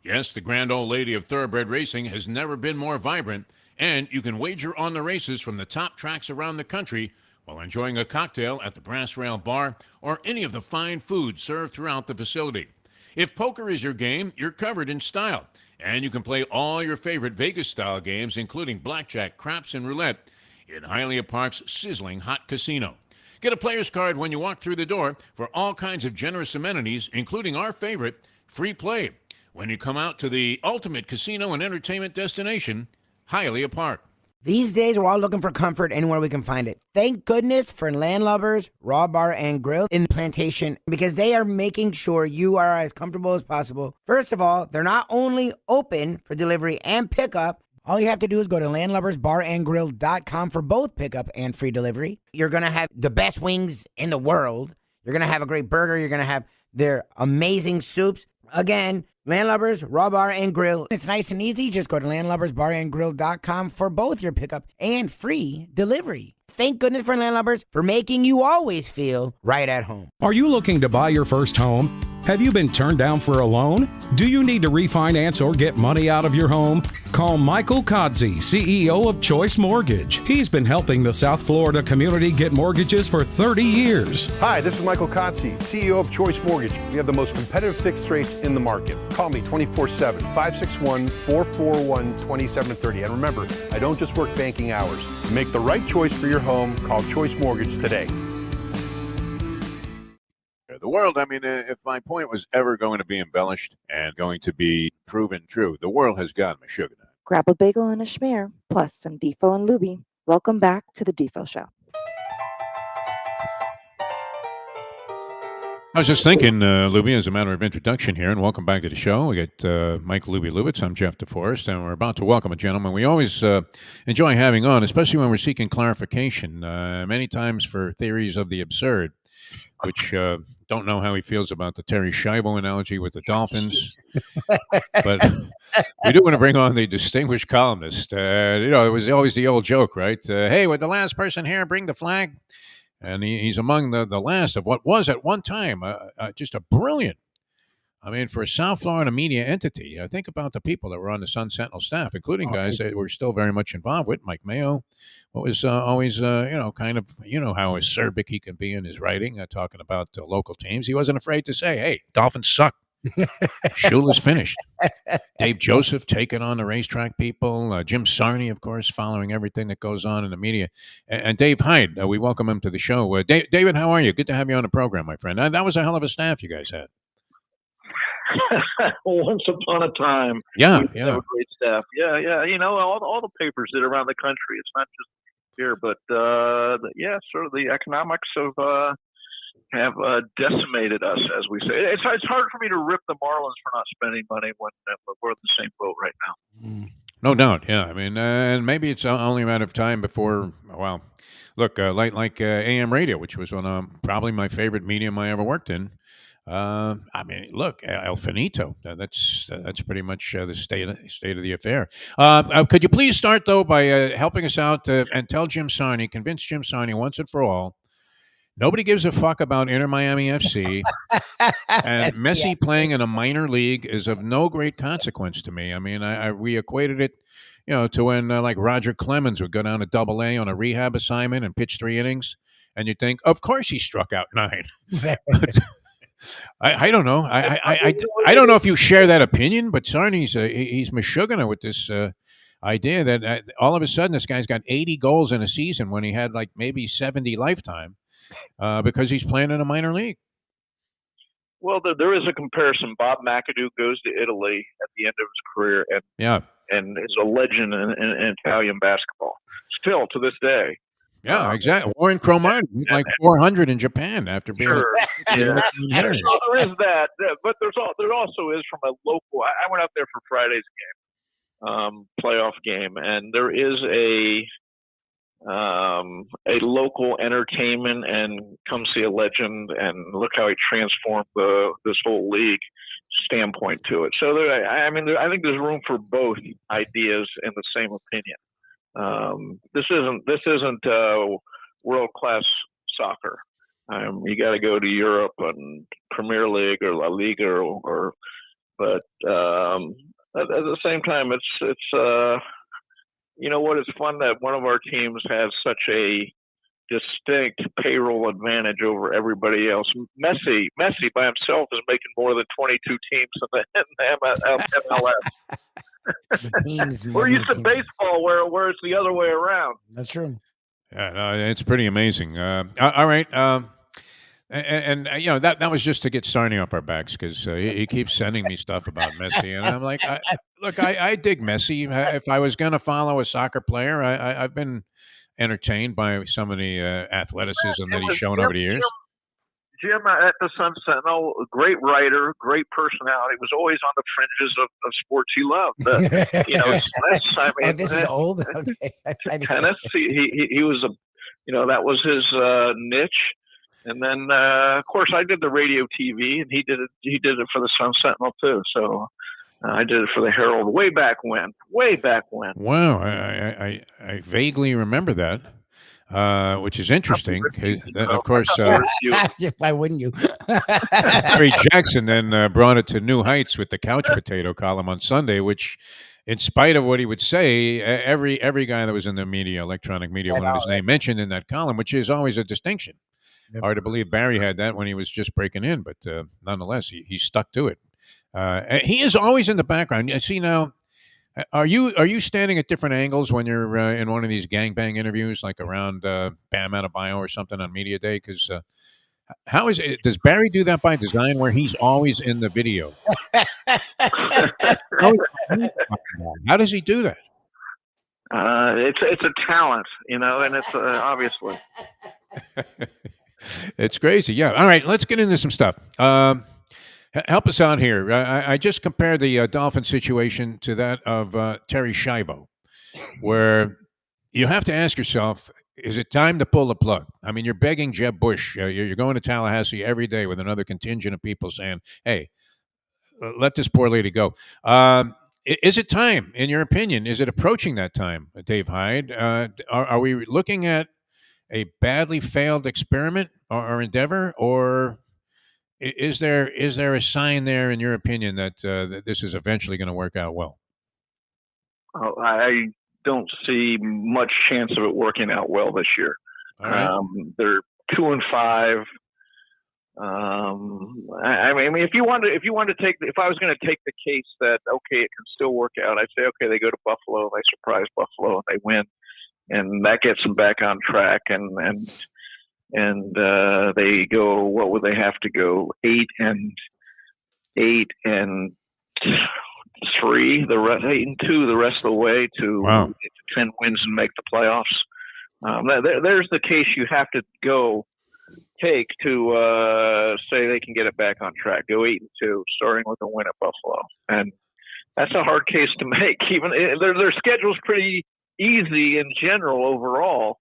Yes, the grand old lady of thoroughbred racing has never been more vibrant, and you can wager on the races from the top tracks around the country while enjoying a cocktail at the Brass Rail Bar or any of the fine foods served throughout the facility. If poker is your game, you're covered in style, and you can play all your favorite Vegas-style games, including blackjack, craps, and roulette, in Hialeah Park's sizzling hot casino. Get a player's card when you walk through the door for all kinds of generous amenities, including our favorite, free play, when you come out to the ultimate casino and entertainment destination, Hialeah Park. These days, we're all looking for comfort anywhere we can find it. Thank goodness for Landlubbers Raw Bar and Grill in the Plantation, because they are making sure you are as comfortable as possible. First of all, they're not only open for delivery and pickup. All you have to do is go to landlubbersbarandgrill.com for both pickup and free delivery. You're going to have the best wings in the world. You're going to have a great burger. You're going to have their amazing soups. Again, Landlubbers, Raw Bar, and Grill. It's nice and easy. Just go to landlubbersbarandgrill.com for both your pickup and free delivery. Thank goodness for Landlubbers for making you always feel right at home. Are you looking to buy your first home? Have you been turned down for a loan? Do you need to refinance or get money out of your home? Call Michael Kodsey, CEO of Choice Mortgage. He's been helping the South Florida community get mortgages for 30 years. Hi, this is Michael Kodsey, CEO of Choice Mortgage. We have the most competitive fixed rates in the market. Call me 24/7, 561-441-2730. And remember, I don't just work banking hours. To make the right choice for your home, call Choice Mortgage today. The world, I mean, if my point was ever going to be embellished and going to be proven true, the world has gotten a sugar nut. Grab a bagel and a schmear, plus some Defo and Lubie. Welcome back to the Defo Show. I was just thinking, Lubie, as a matter of introduction here, and welcome back to the show. We got Mike Lubie Lubitz. I'm Jeff DeForest, and we're about to welcome a gentleman we always enjoy having on, especially when we're seeking clarification, many times for theories of the absurd, which don't know how he feels about the Terry Schiavo analogy with the Dolphins. But we do want to bring on the distinguished columnist. It was always the old joke, right? Hey, with the last person here, bring the flag. and he's among the last of what was at one time just a brilliant. I mean, for a South Florida media entity, think about the people that were on the Sun Sentinel staff, including guys that were still very much involved with Mike Mayo. What was always, kind of, how acerbic he can be in his writing, talking about local teams. He wasn't afraid to say, "Hey, Dolphins suck. Shul is finished." Dave Joseph taking on the racetrack people. Jim Sarney, of course, following everything that goes on in the media. And Dave Hyde, we welcome him to the show. David, how are you? Good to have you on the program, my friend. That was a hell of a staff you guys had. Once upon a time, yeah, we have a great staff. Yeah. All the papers did around the country. It's not just here, but sort of the economics have decimated us, as we say. It's hard for me to rip the Marlins for not spending money when we're in the same boat right now. No doubt. Yeah, I mean, and maybe it's only a matter of time before. Well, look, like AM radio, which was probably my favorite medium I ever worked in. I mean, look, El Finito. That's pretty much the state of the affair. Could you please start though by helping us out and tell Jim Sarney, convince Jim Sarney once and for all, nobody gives a fuck about Inter Miami FC, and Messi playing in a minor league is of no great consequence to me. I mean, we equated it, to when like Roger Clemens would go down to Double-A on a rehab assignment and pitch 3 innings, and you'd think, of course he struck out 9. I don't know. I don't know if you share that opinion, but Sarney's he's mashugana with this idea that all of a sudden this guy's got 80 goals in a season when he had like maybe 70 lifetime because he's playing in a minor league. Well, there is a comparison. Bob McAdoo goes to Italy at the end of his career and is a legend in Italian basketball still to this day. Yeah, exactly. Warren Cromartie, like 400 in Japan after being. Sure. Yeah. So there is that, but there also is from a local. I went out there for Friday's game, playoff game, and there is a local entertainment and come see a legend and look how he transformed this whole league standpoint to it. So I think there's room for both ideas in the same opinion. This isn't world class soccer. You got to go to Europe and Premier League or La Liga, but at the same time, it's it's fun that one of our teams has such a distinct payroll advantage over everybody else. Messi by himself is making more than 22 teams in the MLS. We're used to baseball where it's the other way around. That's true. Yeah, no, it's pretty amazing. All right. And that was just to get Sarney off our backs because he keeps sending me stuff about Messi. And I'm like, I dig Messi. If I was going to follow a soccer player, I've been entertained by some of the athleticism that he's shown over the years. Jim at the Sun Sentinel, great writer, great personality, was always on the fringes of sports he loved. Tennis. This is old. Okay. Tennis. He was that was his niche. And then of course I did the radio TV, and he did it for the Sun Sentinel too. So I did it for the Herald way back when. Wow, I vaguely remember that. Which is interesting. Of course, why wouldn't you? Barry Jackson then brought it to new heights with the couch potato column on Sunday, which, in spite of what he would say, every guy that was in the media, electronic media, wanted his name mentioned in that column, which is always a distinction. Yep. Hard to believe Barry had that when he was just breaking in, but nonetheless, he stuck to it. He is always in the background. See now. Are you standing at different angles when you're in one of these gangbang interviews, like around Bam Adebayo or something on Media Day? Because how is it? Does Barry do that by design, where he's always in the video? How does he do that? It's a talent, and it's obviously. It's crazy. Yeah. All right, let's get into some stuff. Help us out here. I just compared the Dolphin situation to that of Terry Schiavo, where you have to ask yourself, is it time to pull the plug? I mean, you're begging Jeb Bush. You're going to Tallahassee every day with another contingent of people saying, hey, let this poor lady go. Is it time, in your opinion? Is it approaching that time, Dave Hyde? Are we looking at a badly failed experiment or endeavor, or is there a sign there, in your opinion, that this is eventually going to work out well? I don't see much chance of it working out well this year. All right. They're 2-5. I mean, if I was going to take the case that okay, it can still work out, I'd say okay, they go to Buffalo, they surprise Buffalo, and they win, and that gets them back on track, and they go. What would they have to go? 8-3, the rest 8-2, the rest of the way to 10 wins and make the playoffs. There's the case you have to take to say they can get it back on track. Go 8-2, starting with a win at Buffalo, and that's a hard case to make. Even their schedule's pretty easy in general overall,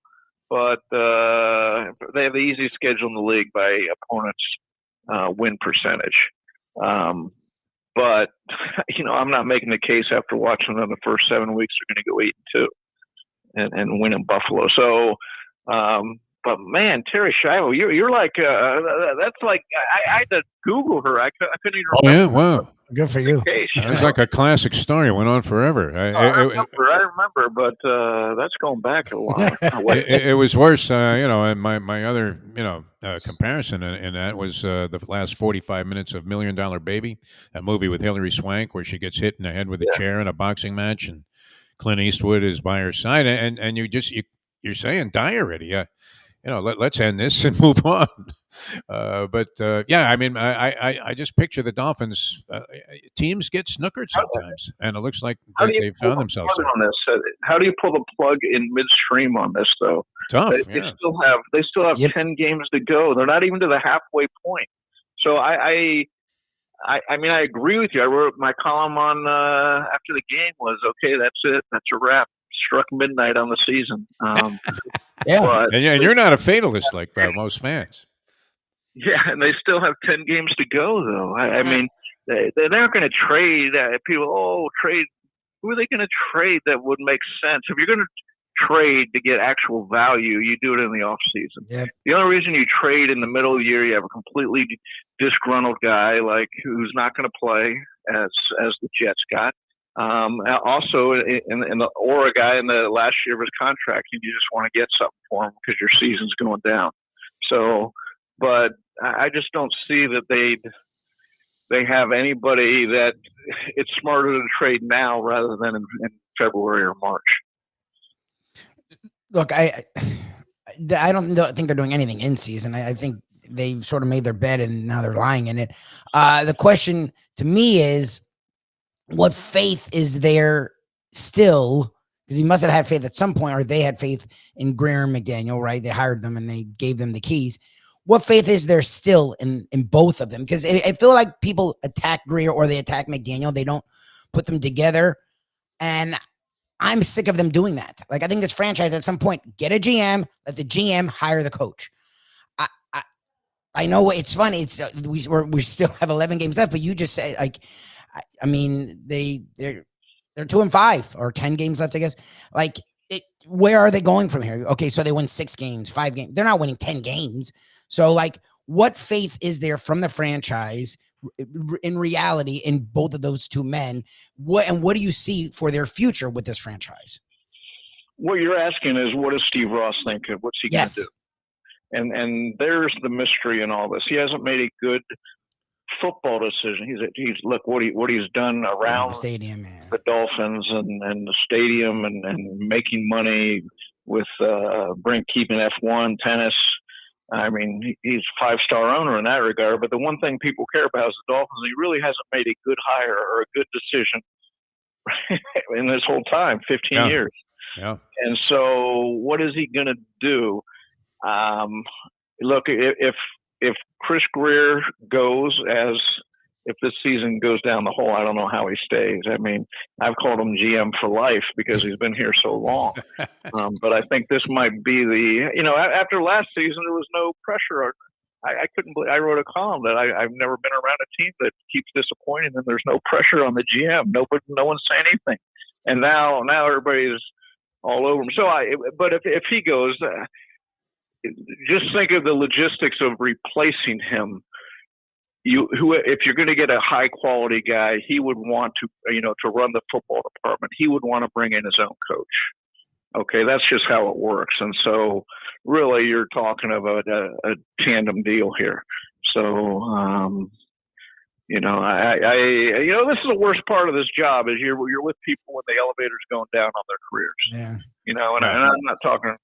but they have the easiest schedule in the league by opponents' win percentage. But I'm not making the case after watching them the first 7 weeks they're going to go 8-2 and win in Buffalo. So. But man, Terry Schiavo, you're like that's like I had to Google her. I couldn't even remember. Oh yeah, wow, good for you. It's like a classic story. It went on forever. I remember, but that's going back a while. It was worse, and my other comparison in that was the last 45 minutes of $1 Million Baby, a movie with Hilary Swank where she gets hit in the head with a chair in a boxing match, and Clint Eastwood is by her side, and you're saying die already. Let's end this and move on. I mean, I just picture the Dolphins. Teams get snookered sometimes, and it looks like they found themselves on this. How do you pull the plug in midstream on this, though? Tough. They still have 10 games to go. They're not even to the halfway point. So I mean, I agree with you. I wrote my column on after the game was okay. That's it. That's a wrap. Struck midnight on the season. And you're not a fatalist like most fans. Yeah, and they still have 10 games to go, though. I mean, they're not going to trade people. Trade. Who are they going to trade that would make sense? If you're going to trade to get actual value, you do it in the off season. Yep. The only reason you trade in the middle of the year, you have a completely disgruntled guy who's not going to play as the Jets got. Also, in or a guy in the last year of his contract, you just want to get something for him because your season's going down. So, but I just don't see that they have anybody that it's smarter to trade now rather than in February or March. Look, I don't think they're doing anything in season. I think they've sort of made their bed and now they're lying in it. The question to me is, what faith is there still? Because he must have had faith at some point, or they had faith in Greer and McDaniel, right? They hired them and they gave them the keys. What faith is there still in both of them? Because I feel like people attack Greer or they attack McDaniel. They don't put them together. And I'm sick of them doing that. Like, I think this franchise at some point, get a GM, let the GM hire the coach. I know it's funny. It's we still have 11 games left, but you just say, like, I mean, they're 2-5 or 10 games left, I guess. Like, where are they going from here? Okay, so they win 6 games, 5 games. They're not winning 10 games. So, like, what faith is there from the franchise in reality in both of those two men? What do you see for their future with this franchise? What you're asking is, what does Steve Ross think of? What's he going to do? And there's the mystery in all this. He hasn't made a good football decision. He's look what he's done around the stadium, the Dolphins and the stadium and making money with keeping F1 tennis. I mean, he's a 5-star owner in that regard. But the one thing people care about is the Dolphins. He really hasn't made a good hire or a good decision in this whole time, 15 years. Yeah. And so, what is he going to do? Look, if Chris Greer goes if this season goes down the hole, I don't know how he stays. I mean, I've called him GM for life because he's been here so long. But I think this might be after last season, there was no pressure. I couldn't believe, I wrote a column that I've never been around a team that keeps disappointing and there's no pressure on the GM. No one's saying anything. And now everybody's all over him. So but if he goes, just think of the logistics of replacing him. If you're going to get a high quality guy, he would want to, to run the football department. He would want to bring in his own coach. Okay, that's just how it works. And so, really, you're talking about a tandem deal here. So, this is the worst part of this job is you're with people when the elevator's going down on their careers. Yeah. And I'm not talking,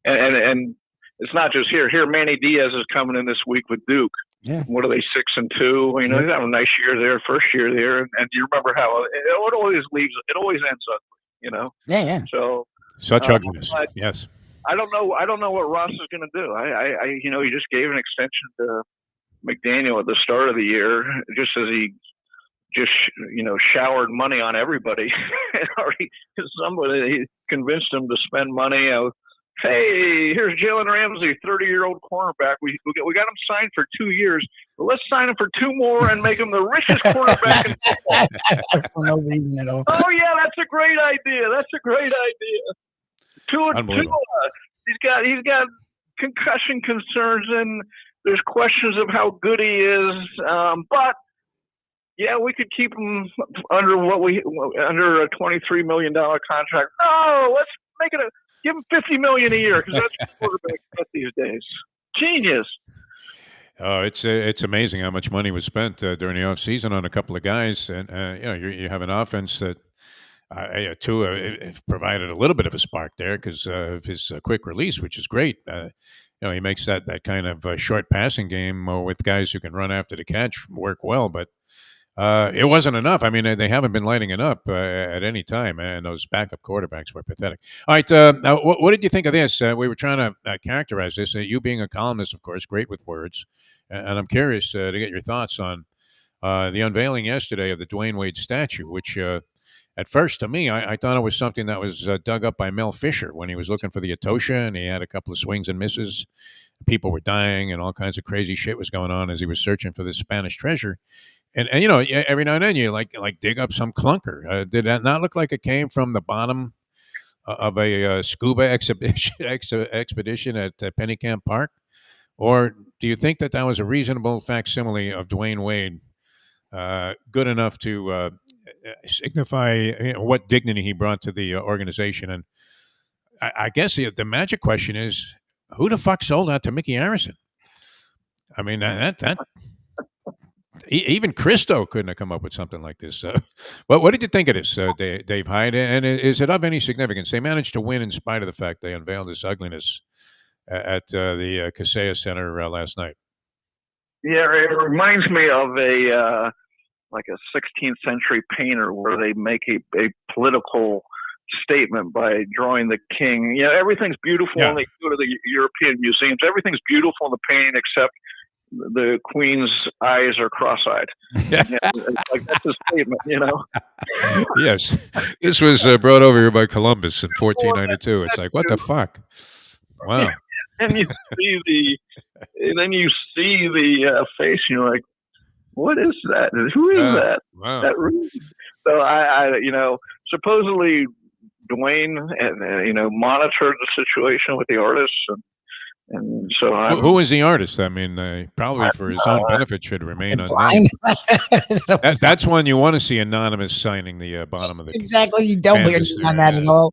and it's not just here. Here, Manny Diaz is coming in this week with Duke. Yeah. What are they, 6-2? He's having a nice year there, first year there, and you remember how it always ends up, Yeah. So such ugliness. Yes. I don't know what Ross is going to do. He just gave an extension to McDaniel at the start of the year, just as he showered money on everybody. Somebody convinced him to spend money. Hey, here's Jalen Ramsey, 30-year-old cornerback. We got him signed for 2 years. But let's sign him for 2 more and make him the richest quarterback in football. For no reason at all. Oh yeah, that's a great idea. He's got concussion concerns, and there's questions of how good he is. But yeah, we could keep him under a $23 million contract. No, let's give him $50 million a year, because that's what quarterbacks get these days. Genius. Oh, it's amazing how much money was spent during the offseason on a couple of guys, and you have an offense that Tua provided a little bit of a spark there because of his quick release, which is great. He makes that kind of short passing game with guys who can run after the catch work well, but it wasn't enough. I mean, they haven't been lighting it up at any time, and those backup quarterbacks were pathetic. All right, now, what did you think of this? We were trying to characterize this. You being a columnist, of course, great with words, and I'm curious to get your thoughts on the unveiling yesterday of the Dwayne Wade statue, which at first, to me, I thought it was something that was dug up by Mel Fisher when he was looking for the Etosha, and he had a couple of swings and misses. People were dying, and all kinds of crazy shit was going on as he was searching for this Spanish treasure. And every now and then you like dig up some clunker. Did that not look like it came from the bottom of a scuba expedition at Pennycamp Park? Or do you think that was a reasonable facsimile of Dwayne Wade, good enough to signify what dignity he brought to the organization? And I guess the magic question is, who the fuck sold that to Mickey Harrison? I mean, that even Christo couldn't have come up with something like this. What did you think of this, Dave Hyde? And is it of any significance? They managed to win in spite of the fact they unveiled this ugliness at the Kaseya Center last night. Yeah, it reminds me of a 16th century painter where they make a political statement by drawing the king. Everything's beautiful when they go to the European museums. Everything's beautiful in the painting except the Queen's eyes are cross-eyed. It's that's a statement, Yes, this was brought over here by Columbus in 1492. It's like, what the fuck? Wow. And you see the face, and you're like, what is that? Who is that? Wow. So I supposedly Dwayne monitored the situation with the artists, and so who is the artist? I mean, probably for his own benefit should remain unnamed. That's one you want to see anonymous signing the bottom of the exactly. You don't hear on that at all.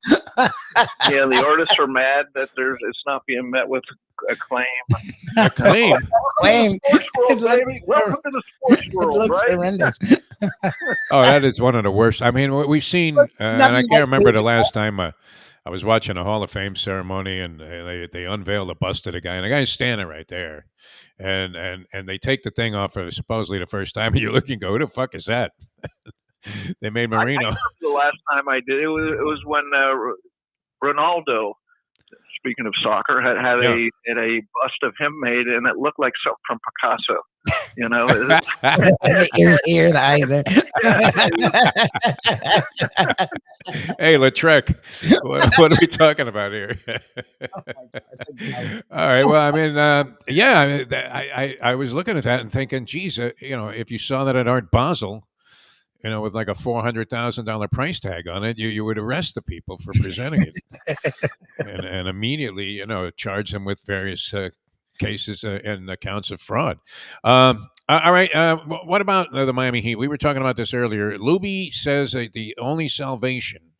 Yeah, the artists are mad that it's not being met with acclaim. Acclaim. Welcome to the sports world. It looks right? horrendous. Oh, that is one of the worst. I mean, we've seen, and I can't remember the last time I was watching a Hall of Fame ceremony, and they unveiled a bust of the guy, and the guy's standing right there, and they take the thing off for supposedly the first time, and you look and go, who the fuck is that? They made Marino. I the last time I did it was when Ronaldo, speaking of soccer, had a bust of him made, and it looked like something from Picasso. The ears here, the eyes there. Hey, Lautrec, what are we talking about here? All right. Well, I mean, I was looking at that and thinking, geez, if you saw that at Art Basel, with like a $400,000 price tag on it, you would arrest the people for presenting it, and immediately, charge them with various cases and accounts of fraud. All right. What about the Miami Heat? We were talking about this earlier. Lubie says that the only salvation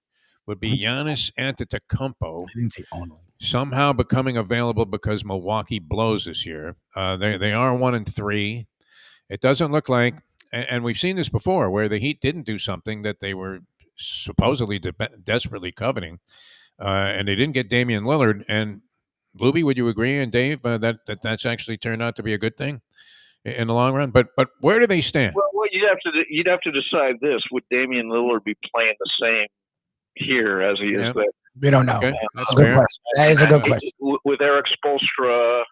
would be Giannis Antetokounmpo I didn't say only. somehow becoming available because Milwaukee blows this year. They are 1-3. It doesn't look like, and we've seen this before, where the Heat didn't do something that they were supposedly desperately coveting, and they didn't get Damian Lillard. And Lubie, would you agree, and Dave, that's actually turned out to be a good thing in the long run? But where do they stand? Well, you'd have to decide this: would Damian Lillard be playing the same here as he is there? We don't know. Okay, that's a good fair. question. That is a good question. With Eric Spoelstra,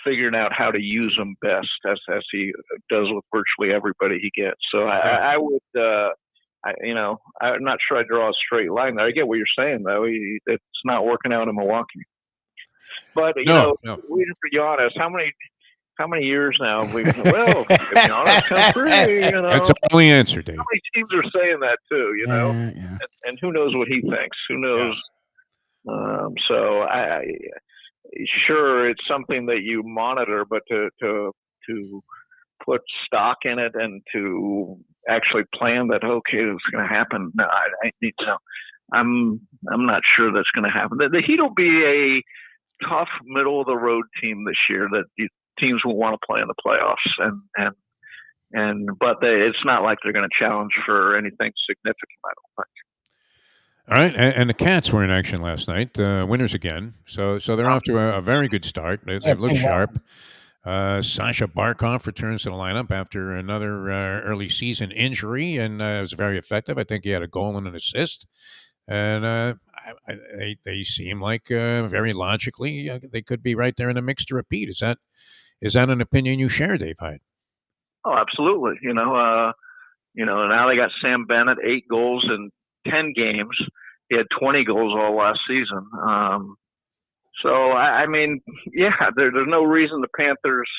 figuring out how to use them best as he does with virtually everybody he gets. So I would, I'm not sure I draw a straight line there. I get what you're saying, though. It's not working out in Milwaukee. But No. waiting for Giannis, how many years now have we? Well, if Giannis comes through, That's the only answer, Dave. how many teams are saying that too? Yeah. And who knows what he thinks? Who knows? So I sure it's something that you monitor, but to put stock in it and to actually plan that, okay, it's going to happen. No, I need to know. I'm not sure that's going to happen. The Heat will be a tough middle of the road team this year that teams will want to play in the playoffs, but it's not like they're going to challenge for anything significant, I don't think. All right, and the Cats were in action last night, winners again. So they're off to a very good start. They look sharp. Sasha Barkov returns to the lineup after another early season injury, and it was very effective. I think he had a goal and an assist. And they seem like very logically they could be right there in the mix to repeat. Is that an opinion you share, Dave Hyde? Oh, absolutely. Now they got Sam Bennett, 8 goals in 10 games. He had 20 goals all last season. So I mean, there's no reason the Panthers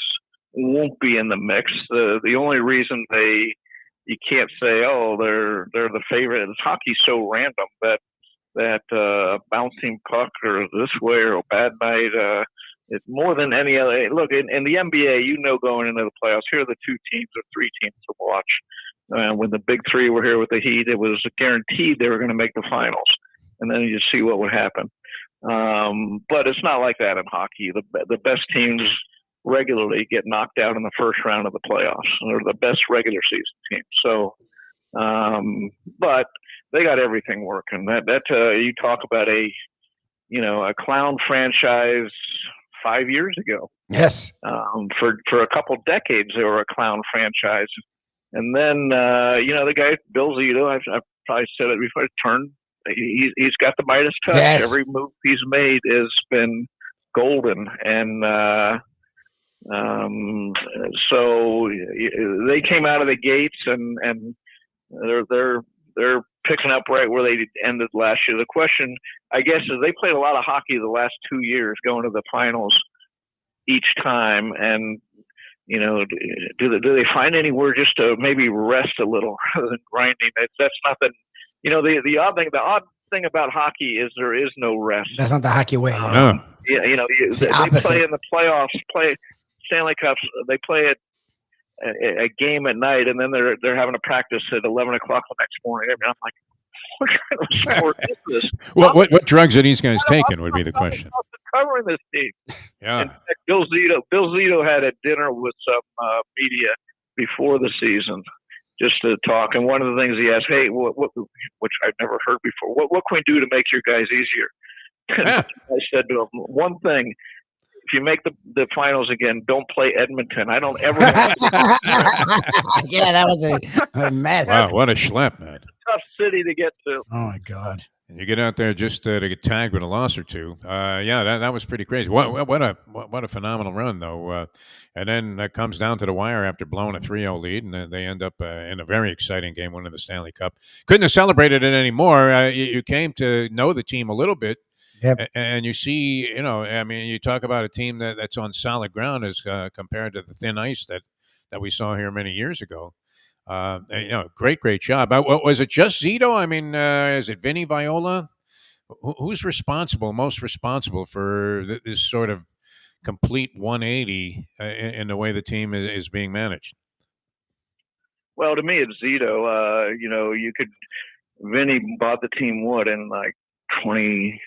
won't be in the mix. The only reason you can't say, oh, they're the favorite. Hockey's so random that bouncing puck or this way or a bad night. It's more than any other. Look, in the NBA, going into the playoffs, here are the 2 teams or 3 teams to watch. When the big 3 were here with the Heat, it was guaranteed they were going to make the finals, and then you see what would happen. But it's not like that in hockey. The best teams regularly get knocked out in the first round of the playoffs. They're the best regular season teams. So, but they got everything working. That you talk about a clown franchise 5 years ago. Yes. For a couple decades, they were a clown franchise. And then, the guy, Bill Zito, I've probably said it before, he's got the Midas touch. Yes. Every move he's made has been golden. And so they came out of the gates and they're picking up right where they ended last year. The question, I guess, is they played a lot of hockey the last 2 years, going to the finals each time. And do they find anywhere just to maybe rest a little rather than grinding? That's nothing. The odd thing about hockey is there is no rest. That's not the hockey way. No. Yeah, they play in the playoffs, play Stanley Cups. They play a game at night, and then they're having a practice at 11 o'clock the next morning. I mean, I'm like, what kind of sport is this? What drugs are these guys taking? Would be the question. Covering this team. Yeah. In fact, Bill Zito had a dinner with some media before the season just to talk. And one of the things he asked, hey, which I've never heard before, what can we do to make your guys easier? Yeah. I said to him, one thing, if you make the finals again, don't play Edmonton. I don't ever. Yeah, that was a mess. Wow, what a schlep, man. Tough city to get to. Oh my God. And you get out there just to get tagged with a loss or two. That was pretty crazy. What a phenomenal run, though. And then that comes down to the wire after blowing a 3-0 lead, and they end up in a very exciting game, winning the Stanley Cup. Couldn't have celebrated it anymore. You came to know the team a little bit. Yep. And you see, you talk about a team that's on solid ground as compared to the thin ice that we saw here many years ago. Great job. Was it just Zito? I mean, is it Vinny Viola? Who's most responsible for this sort of complete 180 in the way the team is being managed? Well, to me, it's Zito. Vinny bought the team in like 12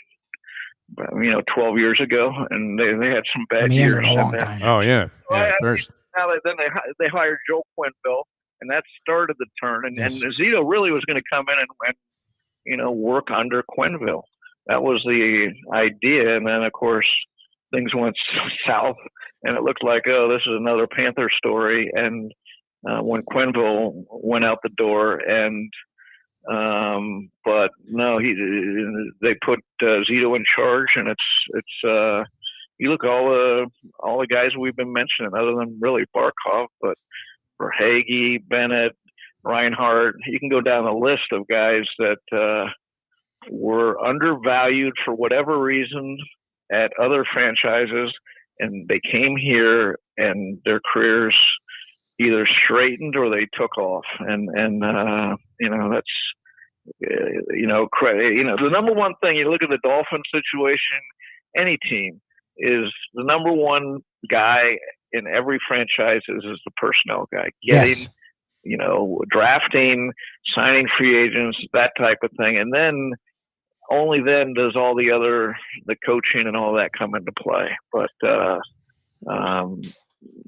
years ago, and they had some bad years. A long time. Oh yeah, first. Now then they hired Joe Quenneville, and that started the turn. And Zito really was going to come in and work under Quenneville. That was the idea, and then of course things went south, and it looked like, oh, this is another Panther story. And when Quenneville went out the door, and but no, they put Zito in charge, and it's you look at all the guys we've been mentioning, other than really Barkov, but for Hagee, Bennett, Reinhardt, you can go down the list of guys that were undervalued for whatever reason at other franchises, and they came here and their careers either straightened or they took off, and that's the number one thing. You look at the Dolphins situation, any team, is the number one guy in every franchise is the personnel guy. Getting, drafting, signing free agents, that type of thing, and then only then does all the coaching and all that come into play. But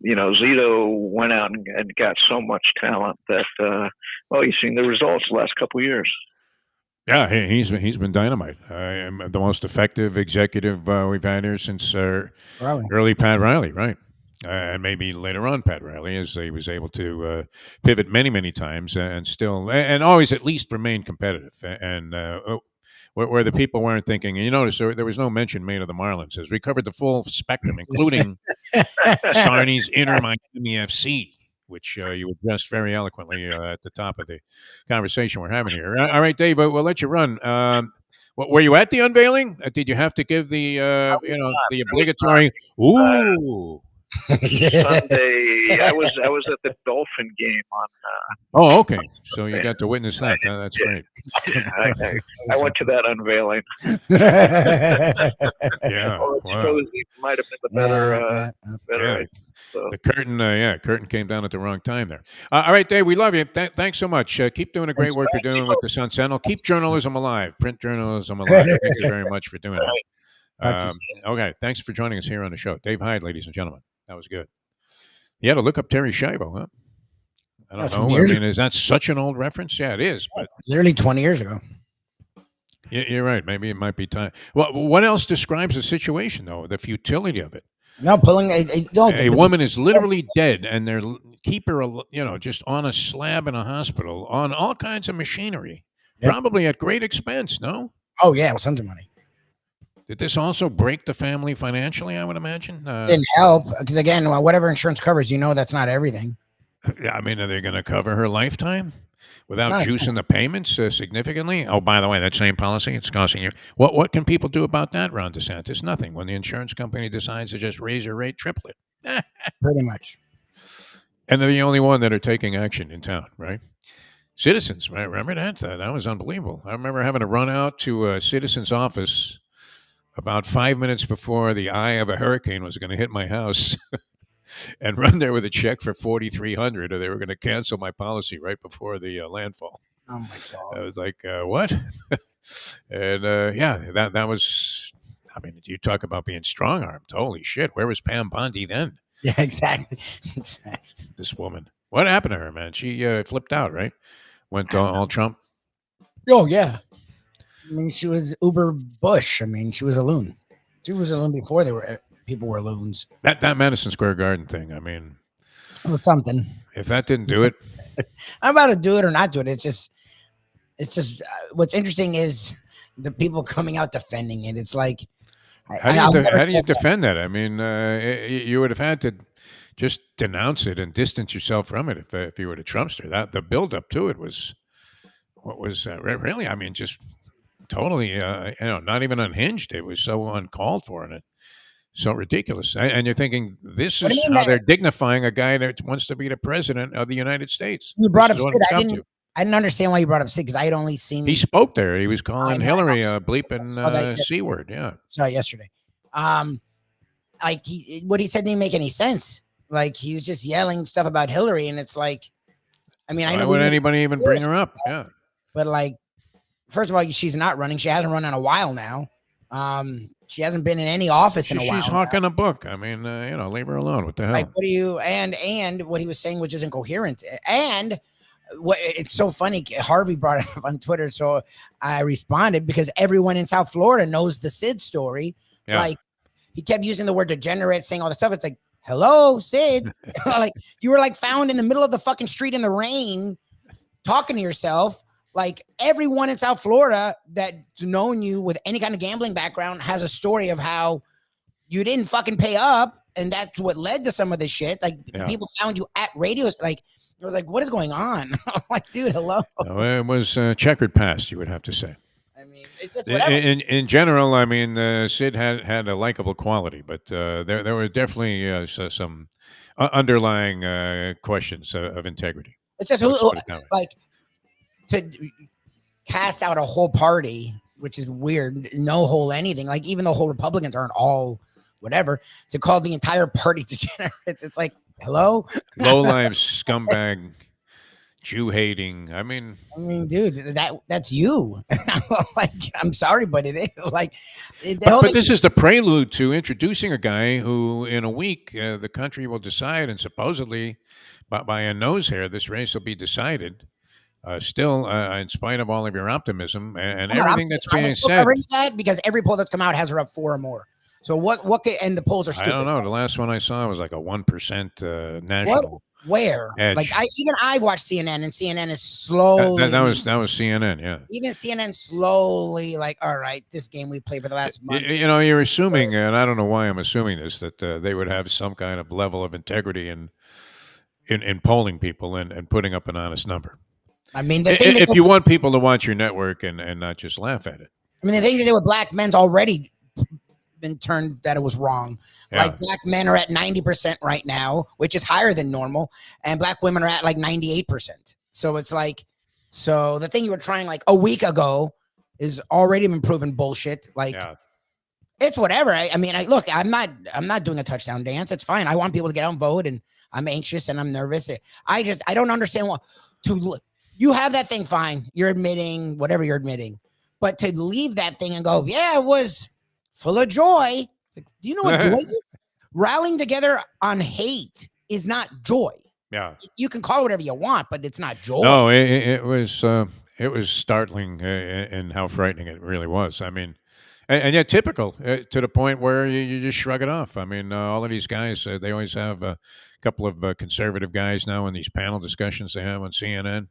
Zito went out and got so much talent that you've seen the results the last couple of years. Yeah, he's been dynamite. The most effective executive we've had here since early Pat Riley, right? And maybe later on Pat Riley, as he was able to pivot many times and still and always at least remain competitive. And where the people weren't thinking, and you notice there was no mention made of the Marlins, as we covered the full spectrum, including Sarni's Inter Miami FC, which you addressed very eloquently at the top of the conversation we're having here. All right, Dave, we'll let you run. Were you at the unveiling? Did you have to give the the obligatory ooh? Sunday, I was at the Dolphin game on. Oh, okay. So you got to witness that. That's great. I went to that unveiling. Yeah, It might have been the better. So. The curtain came down at the wrong time there. All right, Dave, we love you. Thanks so much. Keep doing the great work you're doing with the Sun Sentinel. Keep journalism alive, print journalism alive. Thank you very much for doing that. Okay, thanks for joining us here on the show. Dave Hyde, ladies and gentlemen. That was good. You had to look up Terry Schiavo, huh? I don't know. I mean, is that such an old reference? Yeah, it is. But literally 20 years ago. You're right. Maybe it might be time. Well, what else describes the situation, though? The futility of it. No, pulling a woman is literally dead, and they're keep her, just on a slab in a hospital on all kinds of machinery, probably at great expense. No. Oh yeah, it was tons of money. Did this also break the family financially? I would imagine. Didn't help because again, whatever insurance covers, that's not everything. I mean, are they going to cover her lifetime without juicing the payments significantly? Oh, by the way, that same policy, it's costing you. What can people do about that, Ron DeSantis? Nothing. When the insurance company decides to just raise your rate, triple it. Pretty much. And they're the only one that are taking action in town, right? Citizens, right? Remember that? That was unbelievable. I remember having to run out to a citizen's office about 5 minutes before the eye of a hurricane was going to hit my house and run there with a check for $4,300, or they were going to cancel my policy right before the landfall. Oh, my God. I was like, what? And, that was, I mean, you talk about being strong-armed. Holy shit. Where was Pam Bondi then? Yeah, exactly. This woman. What happened to her, man? She flipped out, right? Went all Trump? Oh, yeah. I mean, she was uber Bush. I mean, she was a loon. She was a loon before people were loons. That Madison Square Garden thing, I mean. It was something. If that didn't do it. I'm about to do it or not do it. It's just what's interesting is the people coming out defending it. It's like. How do you defend that? I mean, you would have had to just denounce it and distance yourself from it if you were a Trumpster. That the buildup to it was really, I mean, just totally, not even unhinged. It was so uncalled for, and So ridiculous. And you're thinking, this What do you is mean how that they're dignifying a guy that wants to be the president of the United States. you This brought is up what Sid? it's come to. I didn't understand why you brought up Sid because I had only seen. He spoke there. He was I calling know, Hillary a I saw that bleeping C word. Yeah. saw it yesterday. Like what he said didn't make any sense. Like he was just yelling stuff about Hillary, and it's like, I mean, I Why know would anybody even bring her up? Yeah. but like, first of all, she's not running. She hasn't run in a while now. She hasn't been in any office in a while. She's hawking a book. I mean, leave her alone. What the hell? Like, what do you and what he was saying, which is incoherent. And what it's so funny. Harvey brought it up on Twitter, so I responded because everyone in South Florida knows the Sid story. Yeah. Like, he kept using the word degenerate, saying all the stuff. It's like, hello, Sid. Like, you were like found in the middle of the fucking street in the rain, talking to yourself. Like, everyone in South Florida that's known you with any kind of gambling background has a story of how you didn't fucking pay up, and that's what led to some of this shit. Like, people found you at radios. Like, it was like, what is going on? I'm like, dude, hello. No, it was checkered past, you would have to say. I mean, it's just whatever. In general, I mean, Sid had a likable quality, but there were definitely some underlying questions of integrity. It's just like to cast out a whole party, which is weird. No whole anything. Like, even the whole Republicans aren't all whatever. To call the entire party degenerates, it's like, hello, low-life scumbag, Jew-hating. I mean, dude, that's you. Like, I'm sorry, but it is like. But this is the prelude to introducing a guy who, in a week, the country will decide, and supposedly, by a nose hair, this race will be decided. Still, in spite of all of your optimism and everything that's being said, that because every poll that's come out has her up 4 or more. So what and the polls are stupid. I don't know. The last one I saw was like a 1% national. Where? Edge. Like, I watched CNN, and CNN is slowly. That was CNN. Yeah. Even CNN slowly, like, all right, this game we played for the last month. You're assuming, and I don't know why I'm assuming this, that they would have some kind of level of integrity in polling people and putting up an honest number. I mean, if you want people to watch your network and not just laugh at it. I mean, the thing they did with black men's already been turned that it was wrong. Yeah. Like, black men are at 90% right now, which is higher than normal, and black women are at like 98%. So it's like, so the thing you were trying like a week ago is already been proven bullshit. Like, it's whatever. I mean, look, I'm not doing a touchdown dance. It's fine. I want people to get out and vote, and I'm anxious and I'm nervous. I don't understand what you have that thing. Fine. You're admitting whatever you're admitting, but to leave that thing and go, yeah, it was full of joy. It's like, do you know what joy is? Rallying together on hate is not joy. Yeah. You can call it whatever you want, but it's not joy. No, it was startling in how frightening it really was. I mean, and yet typical to the point where you just shrug it off. I mean, all of these guys, they always have a couple of conservative guys now in these panel discussions they have on CNN.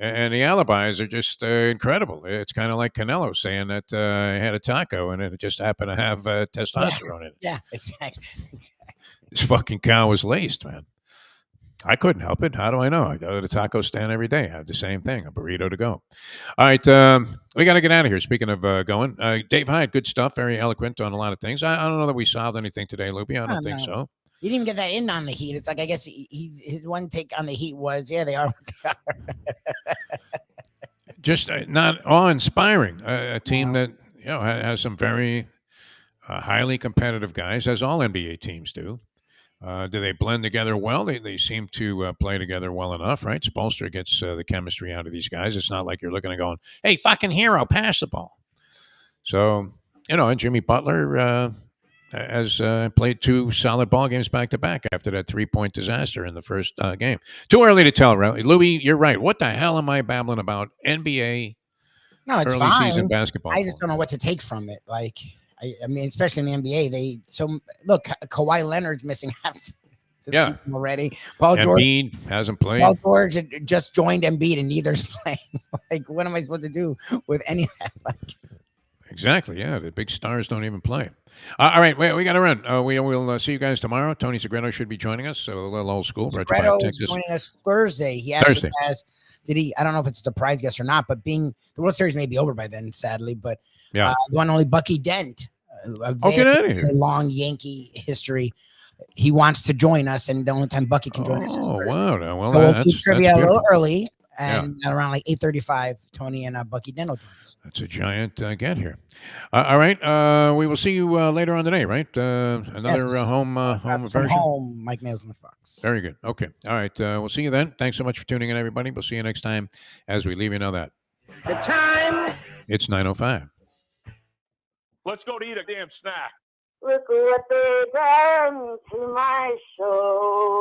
And the alibis are just incredible. It's kind of like Canelo saying that I had a taco and it just happened to have testosterone in it. Yeah, exactly. This fucking cow was laced, man. I couldn't help it. How do I know? I go to the taco stand every day. I have the same thing, a burrito to go. All right, we got to get out of here. Speaking of going, Dave Hyde, good stuff. Very eloquent on a lot of things. I don't know that we solved anything today, Lubie. I don't think so. You didn't even get that in on the Heat. It's like, I guess his one take on the Heat was, yeah, they are. Just not awe-inspiring. A team that has some very highly competitive guys, as all NBA teams do. Do they blend together well? They seem to play together well enough, right? Spoelstra gets the chemistry out of these guys. It's not like you're looking and going, hey, fucking hero, pass the ball. So, and Jimmy Butler has played 2 solid ball games back-to-back after that 3-point disaster in the first game. Too early to tell, right? Lubie, you're right. What the hell am I babbling about? NBA early season basketball. I just don't know what to take from it. Like, I mean, especially in the NBA, look, Kawhi Leonard's missing half the season already. Embiid hasn't played. Paul George just joined Embiid and neither's playing. Like, what am I supposed to do with any of that? Like, exactly. Yeah, the big stars don't even play. All right, we got to run. We will see you guys tomorrow. Tony Segreto should be joining us. So a little old school. Segreto is joining us Thursday. He actually has. I don't know if it's a surprise guest or not, but being the World Series may be over by then, sadly. But the one only Bucky Dent a Oh, get very, out of here. very long Yankee history. He wants to join us, and the only time Bucky can join us is Oh, Thursday. wow. Well, So we'll do that's trivia a little beautiful. early, and at around like 8:35, Tony and Bucky Deno join us. That's a giant get here. All right. We will see you later on today, right? Another Yes. home From version. home, Mike Mails on the Fox. Very good. Okay. All right. We'll see you then. Thanks so much for tuning in, everybody. We'll see you next time. As we leave, you know that The time. it's 9:05. Let's go to eat a damn snack. Look what they done to my soul.